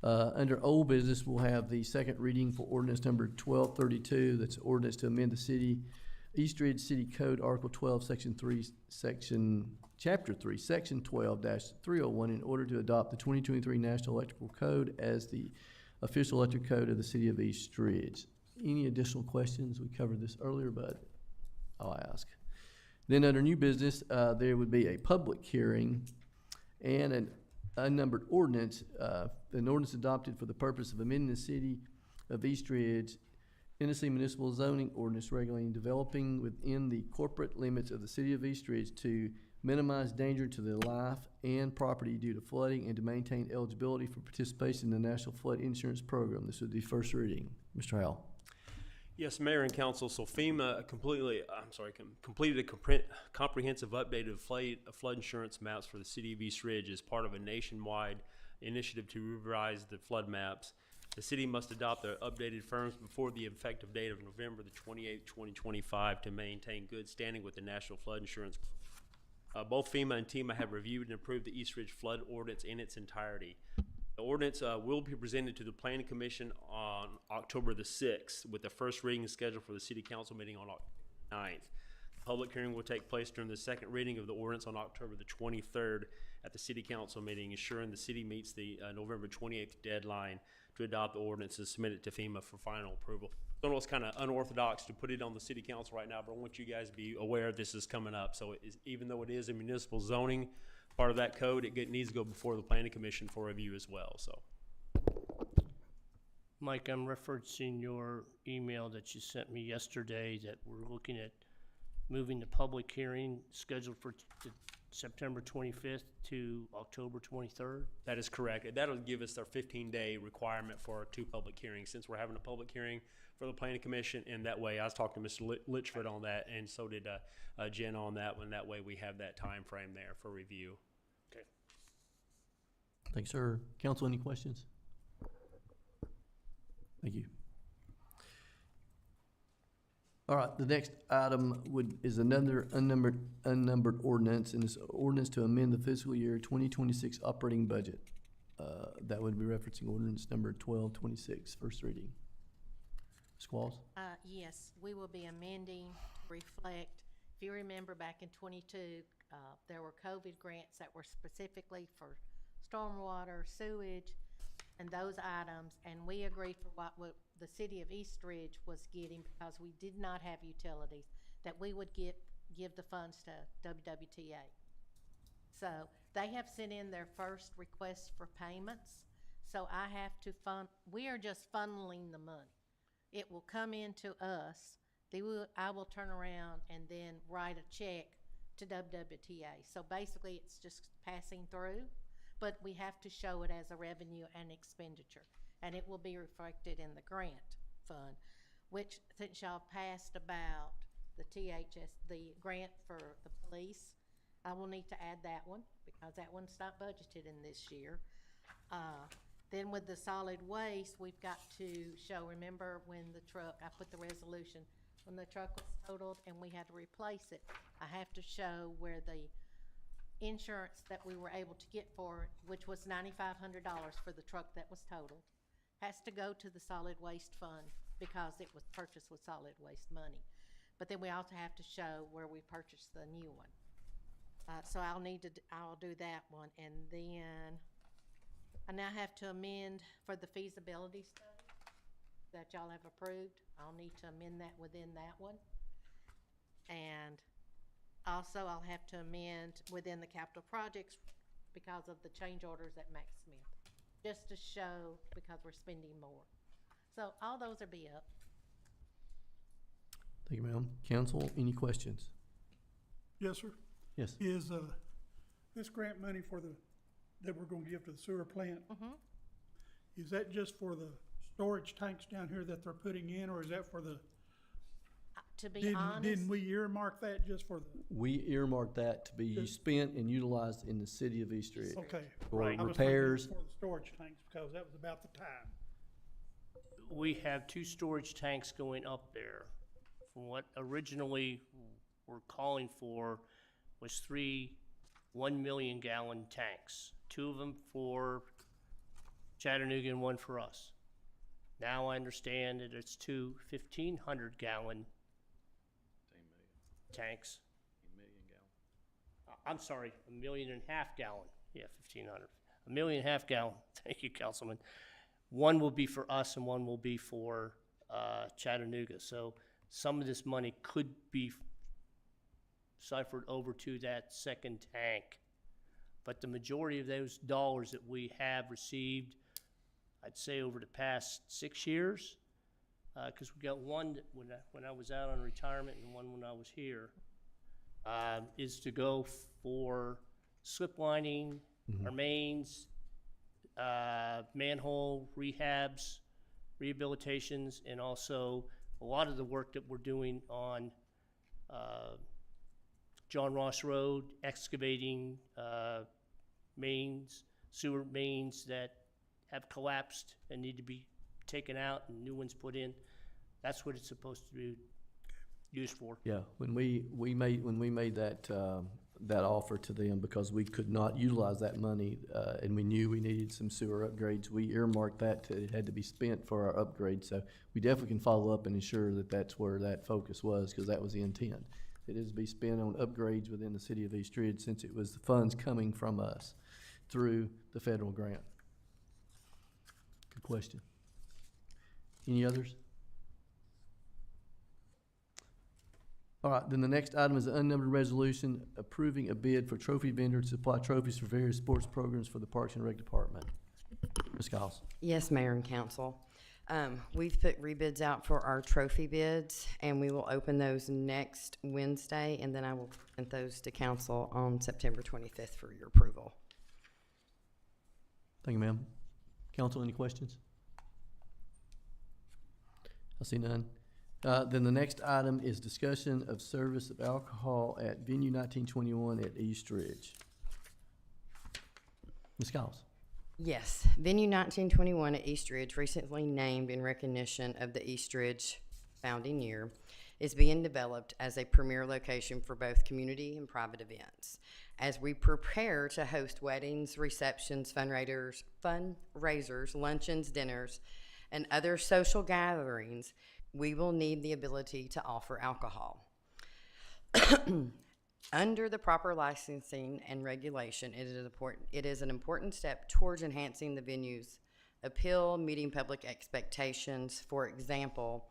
Speaker 1: Under old business, we'll have the second reading for ordinance number 1232. That's ordinance to amend the East Ridge City Code, Article 12, Chapter 3, Section 12-301, in order to adopt the 2023 National Electrical Code as the official electric code of the city of East Ridge. Any additional questions? We covered this earlier, but I'll ask. Then under new business, there would be a public hearing and an unnumbered ordinance, an ordinance adopted for the purpose of amending the city of East Ridge Tennessee Municipal Zoning Ordinance regulating developing within the corporate limits of the city of East Ridge to minimize danger to the life and property due to flooding and to maintain eligibility for participation in the National Flood Insurance Program. This would be first reading. Mr. Howell.
Speaker 9: Yes, Mayor and Council. So FEMA completed a comprehensive update of flood insurance maps for the city of East Ridge as part of a nationwide initiative to revise the flood maps. The city must adopt the updated firms before the effective date of November the 28th, 2025 to maintain good standing with the National Flood Insurance. Both FEMA and TEMA have reviewed and approved the East Ridge Flood Ordinance in its entirety. The ordinance will be presented to the Planning Commission on October the 6th, with the first reading scheduled for the City Council meeting on October 9th. The public hearing will take place during the second reading of the ordinance on October the 23rd at the City Council meeting, ensuring the city meets the November 28th deadline to adopt the ordinance and submit it to FEMA for final approval. I know it's kind of unorthodox to put it on the City Council right now, but I want you guys to be aware this is coming up. So even though it is a municipal zoning part of that code, it needs to go before the Planning Commission for review as well. So,
Speaker 7: Mike, I'm referencing your email that you sent me yesterday that we're looking at moving the public hearing scheduled for September 25th to October 23rd.
Speaker 9: that is correct. That'll give us our 15-day requirement for our two public hearings, since we're having a public hearing for the Planning Commission. And that way, I was talking to Mr. Litchford on that, and so did Jen on that one. That way, we have that time frame there for review.
Speaker 7: Okay.
Speaker 1: Thanks, sir. Council, any questions? Thank you. All right, the next item is another unnumbered ordinance, and it's ordinance to amend the fiscal year 2026 operating budget. That would be referencing ordinance number 1226, first reading. Ms. Qualls?
Speaker 17: Yes, we will be amending to reflect, if you remember back in '22, there were COVID grants that were specifically for stormwater, sewage, and those items, and we agreed for what the city of East Ridge was getting, because we did not have utilities, that we would give the funds to WWTA. So they have sent in their first request for payments, so I have to we are just funneling the money. It will come into us, I will turn around and then write a check to WWTA. So basically, it's just passing through, but we have to show it as a revenue and expenditure, and it will be reflected in the grant fund, which, since y'all passed about the grant for the police, I will need to add that one, because that one's not budgeted in this year. Then with the solid waste, we've got to show, remember when I put the resolution, when the truck was totaled and we had to replace it, I have to show where the insurance that we were able to get for it, which was $9,500 for the truck that was totaled, has to go to the solid waste fund, because it was purchased with solid waste money. But then we also have to show where we purchased the new one. So I'll do that one, and then I now have to amend for the feasibility study that y'all have approved. I'll need to amend that within that one. And also, I'll have to amend within the capital projects because of the change orders at Max Smith, just to show, because we're spending more. So all those will be up.
Speaker 1: Thank you, ma'am. Council, any questions?
Speaker 11: Yes, sir.
Speaker 1: Yes.
Speaker 11: Is this grant money that we're gonna give to the sewer plant, is that just for the storage tanks down here that they're putting in, or is that for the,
Speaker 17: To be honest,
Speaker 11: didn't we earmark that just for the,
Speaker 1: We earmarked that to be spent and utilized in the city of East Ridge.
Speaker 11: okay.
Speaker 1: For
Speaker 11: I was thinking
Speaker 1: repairs.
Speaker 11: For the storage tanks, because that was about the time.
Speaker 7: We have 2 storage tanks going up there. From what originally we're calling for was 3 1-million-gallon tanks. 2 of them for Chattanooga and 1 for us. Now I understand that it's 2 1,500-gallon tanks. I'm sorry, 1.5 million gallon. Yeah, 1,500. 1.5 million gallon. Thank you, Councilman. 1 will be for us and 1 will be for Chattanooga. So some of this money could be ciphered over to that second tank. But the majority of those dollars that we have received, I'd say over the past 6 years, because we got one that when I was out on retirement and one when I was here, is to go for slip lining, our mains, manhole rehabs, rehabilitations, and also a lot of the work that we're doing on John Ross Road, excavating mains, sewer mains that have collapsed and need to be taken out and new ones put in. That's what it's supposed to be used for.
Speaker 1: Yeah, when we made that offer to them, because we could not utilize that money, and we knew we needed some sewer upgrades, we earmarked that it had to be spent for our upgrade. So we definitely can follow up and ensure that that's where that focus was, because that was the intent. It is to be spent on upgrades within the city of East Ridge, since it was the funds coming from us through the federal grant. Good question. Any others? All right, then the next item is an unnumbered resolution approving a bid for trophy vendor to supply trophies for various sports programs for the Parks and Rec Department. Ms. Giles.
Speaker 18: Yes, Mayor and Council. We've put rebids out for our trophy bids, and we will open those next Wednesday, and then I will present those to council on September 25th for your approval.
Speaker 1: Thank you, ma'am. Council, any questions? I see none. Then the next item is discussion of service of alcohol at Venue 1921 at East Ridge. Ms. Giles.
Speaker 18: Yes, Venue 1921 at East Ridge, recently named in recognition of the East Ridge founding year, is being developed as a premier location for both community and private events. As we prepare to host weddings, receptions, fundraisers, luncheons, dinners, and other social gatherings, we will need the ability to offer alcohol. Under the proper licensing and regulation, it is an important step towards enhancing the venue's appeal, meeting public expectations. For example,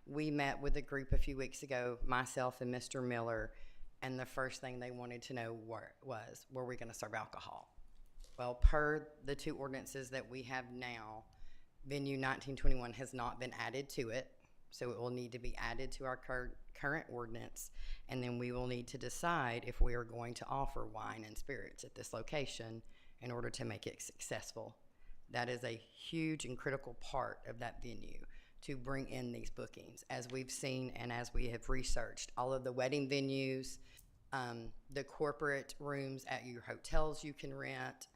Speaker 18: we met with a group a few weeks ago, myself and Mr. Miller, and the first thing they wanted to know was, were we going to serve alcohol? Well, per the two ordinances that we have now, Venue 1921 has not been added to it, so it will need to be added to our current ordinance, and then we will need to decide if we are going to offer wine and spirits at this location in order to make it successful. That is a huge and critical part of that venue, to bring in these bookings. As we've seen and as we have researched, all of the wedding venues, the corporate rooms at your hotels you can rent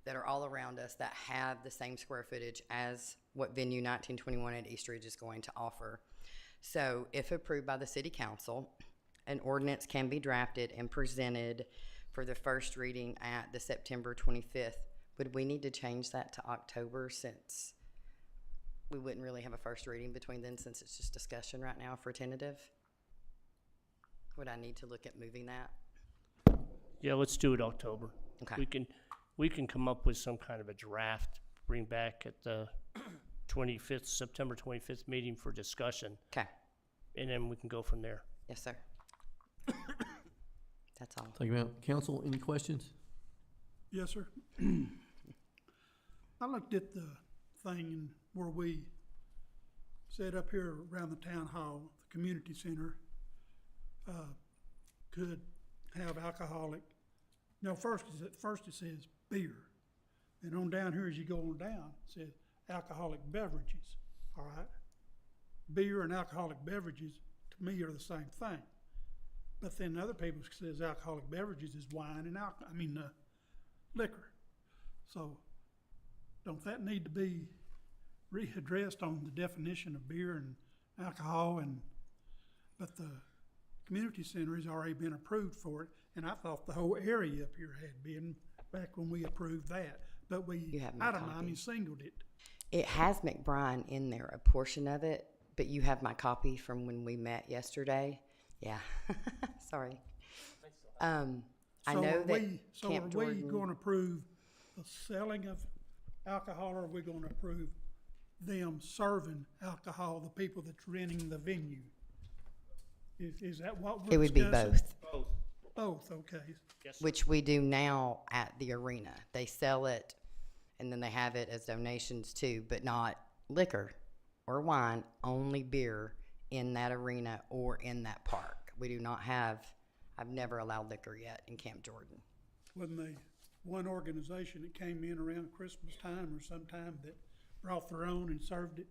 Speaker 18: that are all around us that have the same square footage as what Venue 1921 at East Ridge is going to offer. So if approved by the City Council, an ordinance can be drafted and presented for the first reading at the September 25th. Would we need to change that to October, since we wouldn't really have a first reading between then, since it's just discussion right now for tentative? Would I need to look at moving that?
Speaker 7: Yeah, let's do it October.
Speaker 18: Okay.
Speaker 7: We can come up with some kind of a draft, bring back at the 25th, September 25th meeting for discussion.
Speaker 18: Okay.
Speaker 7: And then we can go from there.
Speaker 18: Yes, sir. That's all.
Speaker 1: Thank you, ma'am. Council, any questions?
Speaker 11: Yes, sir. I looked at the thing where we said up here around the town hall, the community center, could have alcoholic. No, first it says beer. Then on down here, as you go on down, it says alcoholic beverages, all right? Beer and alcoholic beverages, to me, are the same thing. But then other people says alcoholic beverages is wine and liquor. So don't that need to be readdressed on the definition of beer and alcohol? But the community center has already been approved for it, and I thought the whole area up here had been back when we approved that. But singled it.
Speaker 18: It has McBride in there, a portion of it, but you have my copy from when we met yesterday. Yeah, sorry. I know that Camp Jordan.
Speaker 11: Are we going to approve the selling of alcohol, or are we going to approve them serving alcohol, the people that's renting the venue? Is that what we're
Speaker 18: It would be
Speaker 11: discussing?
Speaker 18: both.
Speaker 11: Both, okay.
Speaker 7: Yes, sir.
Speaker 18: Which we do now at the arena. They sell it, and then they have it as donations too, but not liquor or wine, only beer in that arena or in that park. We do not have, I've never allowed liquor yet in Camp Jordan.
Speaker 11: Wasn't they one organization that came in around Christmas time or sometime that brought their own and served it?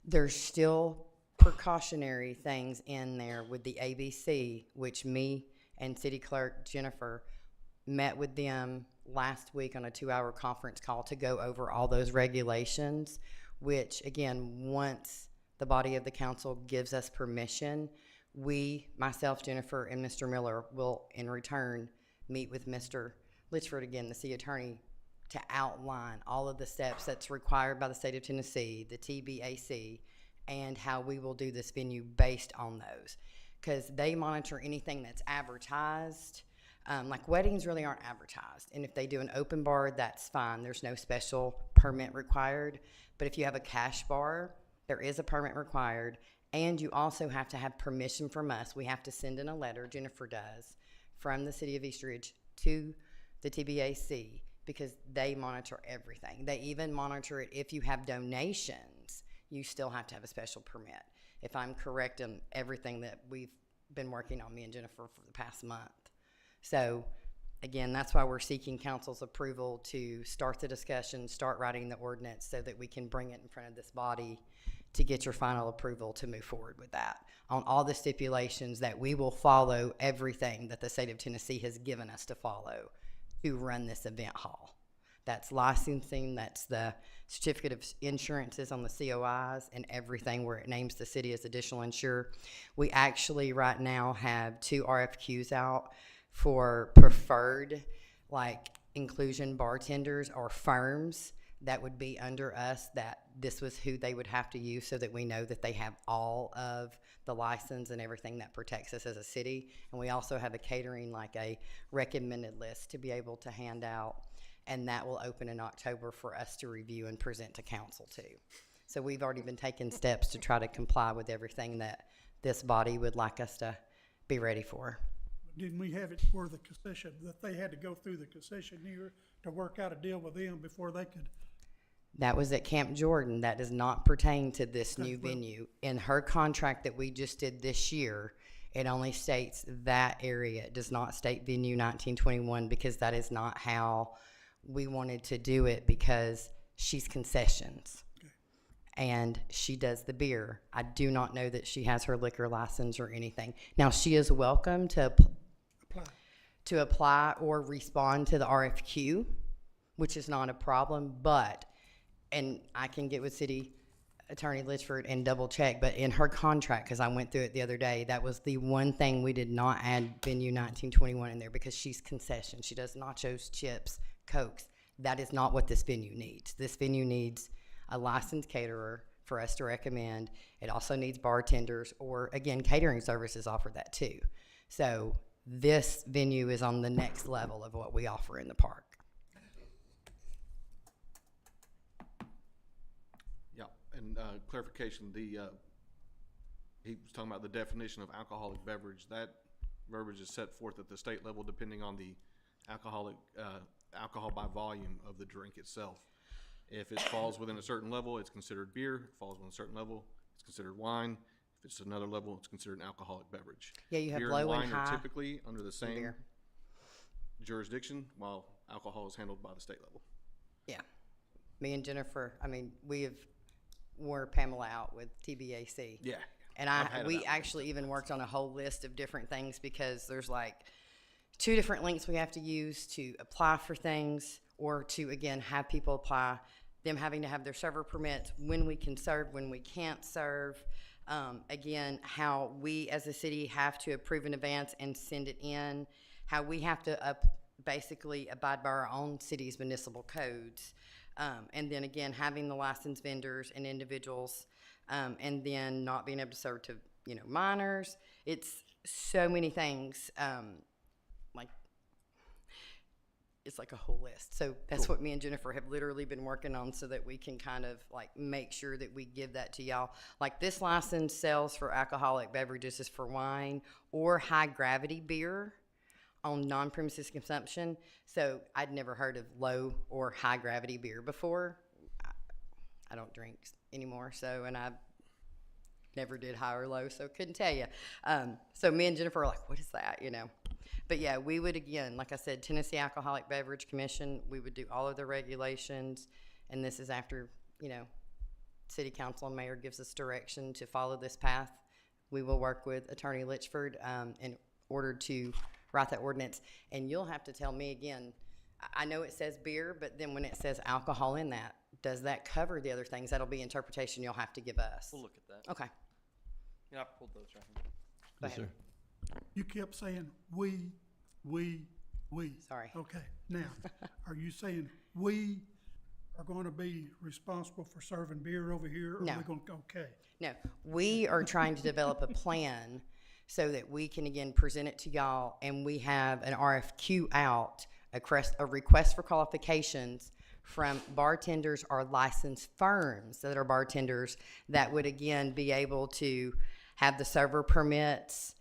Speaker 18: There's still precautionary things in there with the ABC, which me and City Clerk Jennifer met with them last week on a 2-hour conference call to go over all those regulations, which again, once the body of the council gives us permission, we, myself, Jennifer, and Mr. Miller will in return meet with Mr. Litchford, again, the city attorney, to outline all of the steps that's required by the state of Tennessee, the TBAC, and how we will do this venue based on those. Because they monitor anything that's advertised. Like weddings really aren't advertised. And if they do an open bar, that's fine. There's no special permit required. But if you have a cash bar, there is a permit required. And you also have to have permission from us. We have to send in a letter, Jennifer does, from the city of East Ridge to the TBAC, because they monitor everything. They even monitor it if you have donations, you still have to have a special permit. If I'm correct in everything that we've been working on, me and Jennifer, for the past month. So again, that's why we're seeking council's approval to start the discussion, start writing the ordinance so that we can bring it in front of this body to get your final approval to move forward with that on all the stipulations that we will follow everything that the state of Tennessee has given us to follow to run this event hall. That's licensing, that's the certificate of insurances on the COIs and everything where it names the city as additional insurer. We actually right now have 2 RFQs out for preferred, like inclusion bartenders or firms that would be under us, that this was who they would have to use so that we know that they have all of the license and everything that protects us as a city. And we also have a catering, like a recommended list to be able to hand out, and that will open in October for us to review and present to council too. So we've already been taking steps to try to comply with everything that this body would like us to be ready for.
Speaker 11: Didn't we have it for the concession, that they had to go through the concessionaire to work out a deal with them before they could?
Speaker 18: That was at Camp Jordan. That does not pertain to this new
Speaker 11: Okay, well-
Speaker 18: venue. In her contract that we just did this year, it only states that area. It does not state venue 1921, because that is not how we wanted to do it, because she's concessions. And she does the beer. I do not know that she has her liquor license or anything. Now, she is welcome to apply or respond to the RFQ, which is not a problem, but, and I can get with City Attorney Litchford and double check, but in her contract, because I went through it the other day, that was the one thing we did not add venue 1921 in there, because she's concession. She does nachos, chips, Cokes. That is not what this venue needs. This venue needs a licensed caterer for us to recommend. It also needs bartenders, or again, catering services offer that too. So this venue is on the next level of what we offer in the park.
Speaker 12: Yeah, and clarification, he was talking about the definition of alcoholic beverage. That verbiage is set forth at the state level depending on the alcohol by volume of the drink itself. If it falls within a certain level, it's considered beer. If it falls within a certain level, it's considered wine. If it's another level, it's considered an alcoholic beverage.
Speaker 18: Yeah, you have
Speaker 12: Beer
Speaker 18: low and
Speaker 12: wine
Speaker 18: high
Speaker 12: are typically under the same
Speaker 18: beer.
Speaker 12: jurisdiction, while alcohol is handled by the state level.
Speaker 18: Yeah. Me and Jennifer, I mean, wore Pamela out with TBAC.
Speaker 12: Yeah.
Speaker 18: And
Speaker 12: I've had it
Speaker 18: we
Speaker 12: that way.
Speaker 18: actually even worked on a whole list of different things, because there's like 2 different links we have to use to apply for things, or to, again, have people apply, them having to have their server permits, when we can serve, when we can't serve. Again, how we as a city have to approve in advance and send it in, how we have to basically abide by our own city's municipal codes. And then again, having the licensed vendors and individuals, and then not being able to serve to, minors. It's so many things, it's like a whole list. So that's what me and Jennifer have literally been working on, so that we can kind of like make sure that we give that to y'all. Like, this license sells for alcoholic beverages is for wine or high gravity beer on non-premises consumption. So I'd never heard of low or high gravity beer before. I don't drink anymore, so, and I never did high or low, so couldn't tell you. So me and Jennifer are like, what is that, But yeah, we would, again, like I said, Tennessee Alcoholic Beverage Commission, we would do all of the regulations, and this is after, City Council and Mayor gives us direction to follow this path. We will work with Attorney Litchford in order to write that ordinance, and you'll have to tell me again, I know it says beer, but then when it says alcohol in that, does that cover the other things? That'll be interpretation you'll have to give us.
Speaker 7: We'll look at that.
Speaker 18: Okay.
Speaker 7: Yeah, I pulled those right here.
Speaker 18: Go
Speaker 1: Yes,
Speaker 18: ahead.
Speaker 1: sir.
Speaker 11: You kept saying we.
Speaker 18: Sorry.
Speaker 11: Okay, now, are you saying we are going to be responsible for serving beer over here? Or
Speaker 18: No.
Speaker 11: are we going to, okay.
Speaker 18: No, we are trying to develop a plan so that we can, again, present it to y'all, and we have an RFQ out, a request for qualifications from bartenders or licensed firms that are bartenders that would, again, be able to have the server permits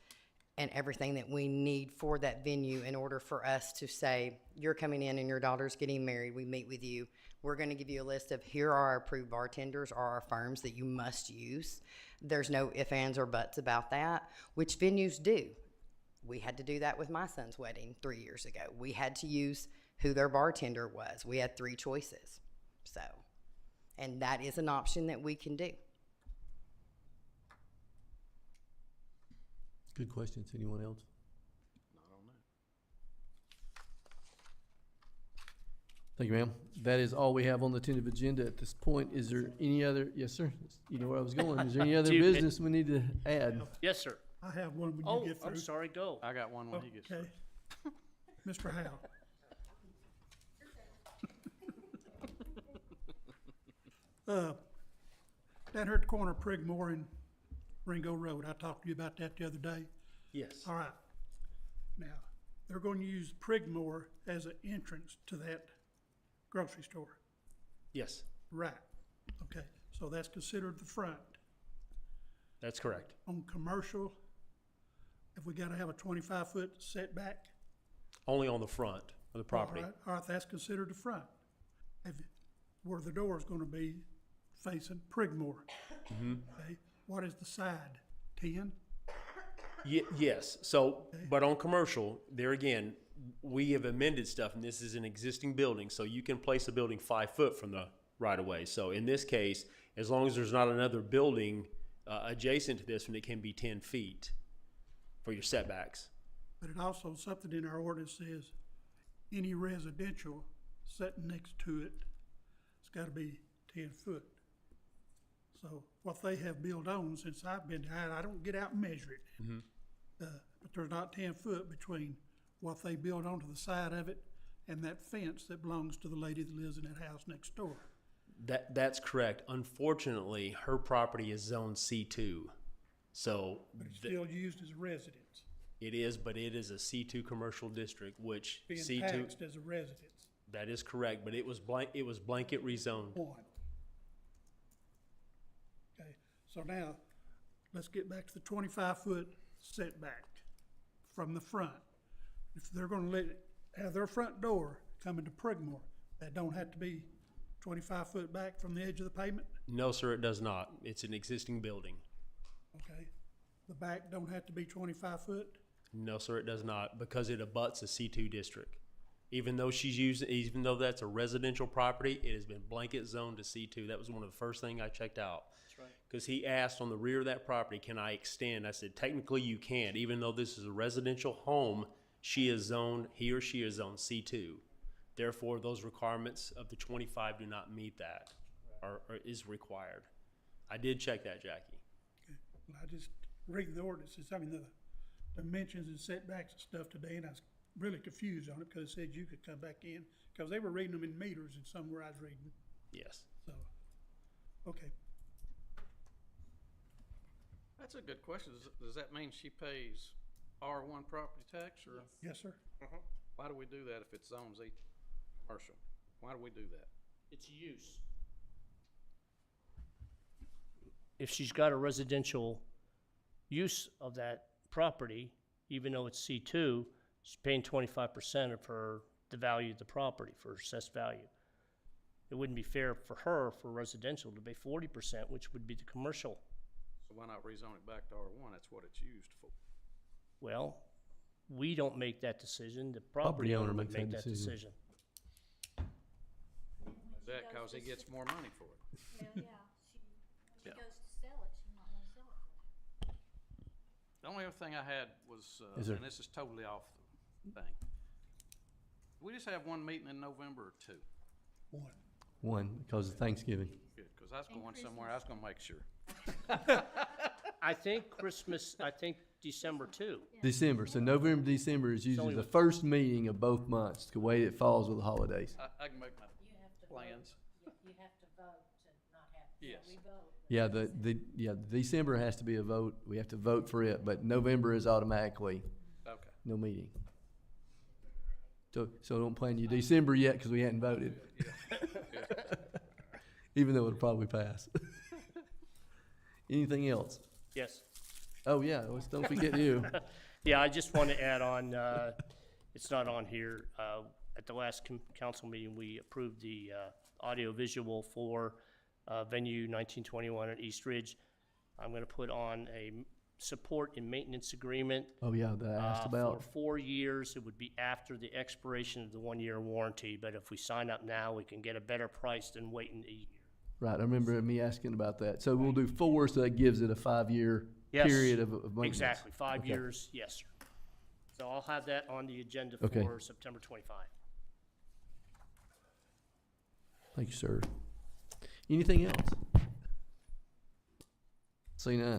Speaker 18: and everything that we need for that venue in order for us to say, you're coming in and your daughter's getting married, we meet with you. We're gonna give you a list of, here are our approved bartenders or our firms that you must use. There's no ifs, ands, or buts about that, which venues do. We had to do that with my son's wedding 3 years ago. We had to use who their bartender was. We had 3 choices. So, and that is an option that we can do.
Speaker 1: Good questions. Anyone else? Thank you, ma'am. That is all we have on the tentative agenda at this point. Is there any other, yes, sir? You know where I was going. Is there any other
Speaker 7: Do you-
Speaker 1: business we need to add?
Speaker 7: Yes, sir.
Speaker 11: I have one when
Speaker 7: Oh,
Speaker 11: you get through.
Speaker 7: I'm sorry, go.
Speaker 10: I got one when he gets through.
Speaker 11: Okay. Mr. Howe. Down here at the corner of Prigmore and Ringo Road, I talked to you about that the other day.
Speaker 4: Yes.
Speaker 11: All right. Now, they're going to use Prigmore as an entrance to that grocery store.
Speaker 4: Yes,
Speaker 11: Right. Okay, so that's considered the front.
Speaker 4: that's correct.
Speaker 11: On commercial, have we gotta have a 25-foot setback?
Speaker 4: Only on the front of the property.
Speaker 11: All right, that's considered the front. Where the door is gonna be facing Prigmore. Okay, what is the side? 10?
Speaker 4: Yes, so, but on commercial, there again, we have amended stuff, and this is an existing building, so you can place a building 5 foot from the right of way. So in this case, as long as there's not another building adjacent to this one, it can be 10 feet for your setbacks.
Speaker 11: But it also, something in our ordinance says, any residential sitting next to it, it's gotta be 10 foot. So what they have built on, since I've been there, I don't get out and measure it. But there's not 10 foot between what they built onto the side of it and that fence that belongs to the lady that lives in that house next door.
Speaker 4: That's correct. Unfortunately, her property is zone C2. So
Speaker 11: But it's still used as a residence,
Speaker 4: it is, but it is a C2 commercial district, which
Speaker 11: being
Speaker 4: C2,
Speaker 11: taxed as a residence.
Speaker 4: that is correct, but it was blanket rezoned.
Speaker 11: One. Okay, so now, let's get back to the 25-foot setback from the front. If they're gonna have their front door come into Prigmore, that don't have to be 25 foot back from the edge of the pavement?
Speaker 4: No, sir, it does not. It's an existing building.
Speaker 11: Okay. The back don't have to be 25 foot?
Speaker 4: No, sir, it does not, because it abuts a C2 district. Even though that's a residential property, it has been blanket zoned to C2. That was one of the first things I checked out.
Speaker 7: That's right.
Speaker 4: Because he asked on the rear of that property, can I extend? I said, technically you can't. Even though this is a residential home, he or she is zoned C2. Therefore, those requirements of the 25 do not meet that, or is required. I did check that, Jackie.
Speaker 11: Okay. Well, I just read the ordinances, I mean, the dimensions and setbacks and stuff today, and I was really confused on it because it said you could come back in, because they were reading them in meters and somewhere I was reading,
Speaker 4: Yes.
Speaker 11: so, okay.
Speaker 10: That's a good question. Does that mean she pays R1 property tax or?
Speaker 11: Yes, sir.
Speaker 10: Why do we do that if it's zone Z commercial? Why do we do that?
Speaker 7: It's use. If she's got a residential use of that property, even though it's C2, she's paying 25% of the value of the property for assessed value. It wouldn't be fair for her, for residential, to pay 40%, which would be the commercial.
Speaker 10: So why not rezone it back to R1? That's what it's used for.
Speaker 7: Well, we don't make that decision. The property owner would make that decision.
Speaker 10: Is that because he gets more money for it?
Speaker 5: Well, yeah, she
Speaker 10: Yeah.
Speaker 5: goes to sell it, she might wanna sell it for.
Speaker 10: The only other thing I had was,
Speaker 1: Yes, sir.
Speaker 10: and this is totally off the thing. We just have one meeting in November or two?
Speaker 1: One, because of Thanksgiving.
Speaker 10: Good, because I was going somewhere, I was gonna make sure.
Speaker 7: I think December too.
Speaker 1: December, so November, December is usually
Speaker 7: only
Speaker 1: the
Speaker 7: with-
Speaker 1: first meeting of both months, the way it falls with the holidays.
Speaker 10: I can make my
Speaker 17: You have to
Speaker 10: plans.
Speaker 17: vote, you have to vote to not have,
Speaker 10: Yes.
Speaker 17: we vote.
Speaker 1: Yeah, December has to be a vote, we have to vote for it, but November is automatically
Speaker 10: Okay.
Speaker 1: no meeting. So don't plan your December yet, because we hadn't voted. Even though it'll probably pass. Anything else?
Speaker 7: Yes.
Speaker 1: Oh, yeah, don't forget you.
Speaker 7: Yeah, I just want to add on, it's not on here. At the last council meeting, we approved the audio-visual for venue 1921 at East Ridge. I'm going to put on a support and maintenance agreement.
Speaker 1: Oh, yeah, that I asked about.
Speaker 7: For 4 years. It would be after the expiration of the 1-year warranty, but if we sign up now, we can get a better price than waiting a year.
Speaker 1: Right, I remember me asking about that. So we'll do 4, so that gives it a 5-year
Speaker 7: Yes,
Speaker 1: period of maintenance.
Speaker 7: Exactly, 5
Speaker 1: Okay.
Speaker 7: years, yes, sir. So I'll have that on the agenda
Speaker 1: Okay.
Speaker 7: for September 25.
Speaker 1: Thank you, sir. Anything else? See none.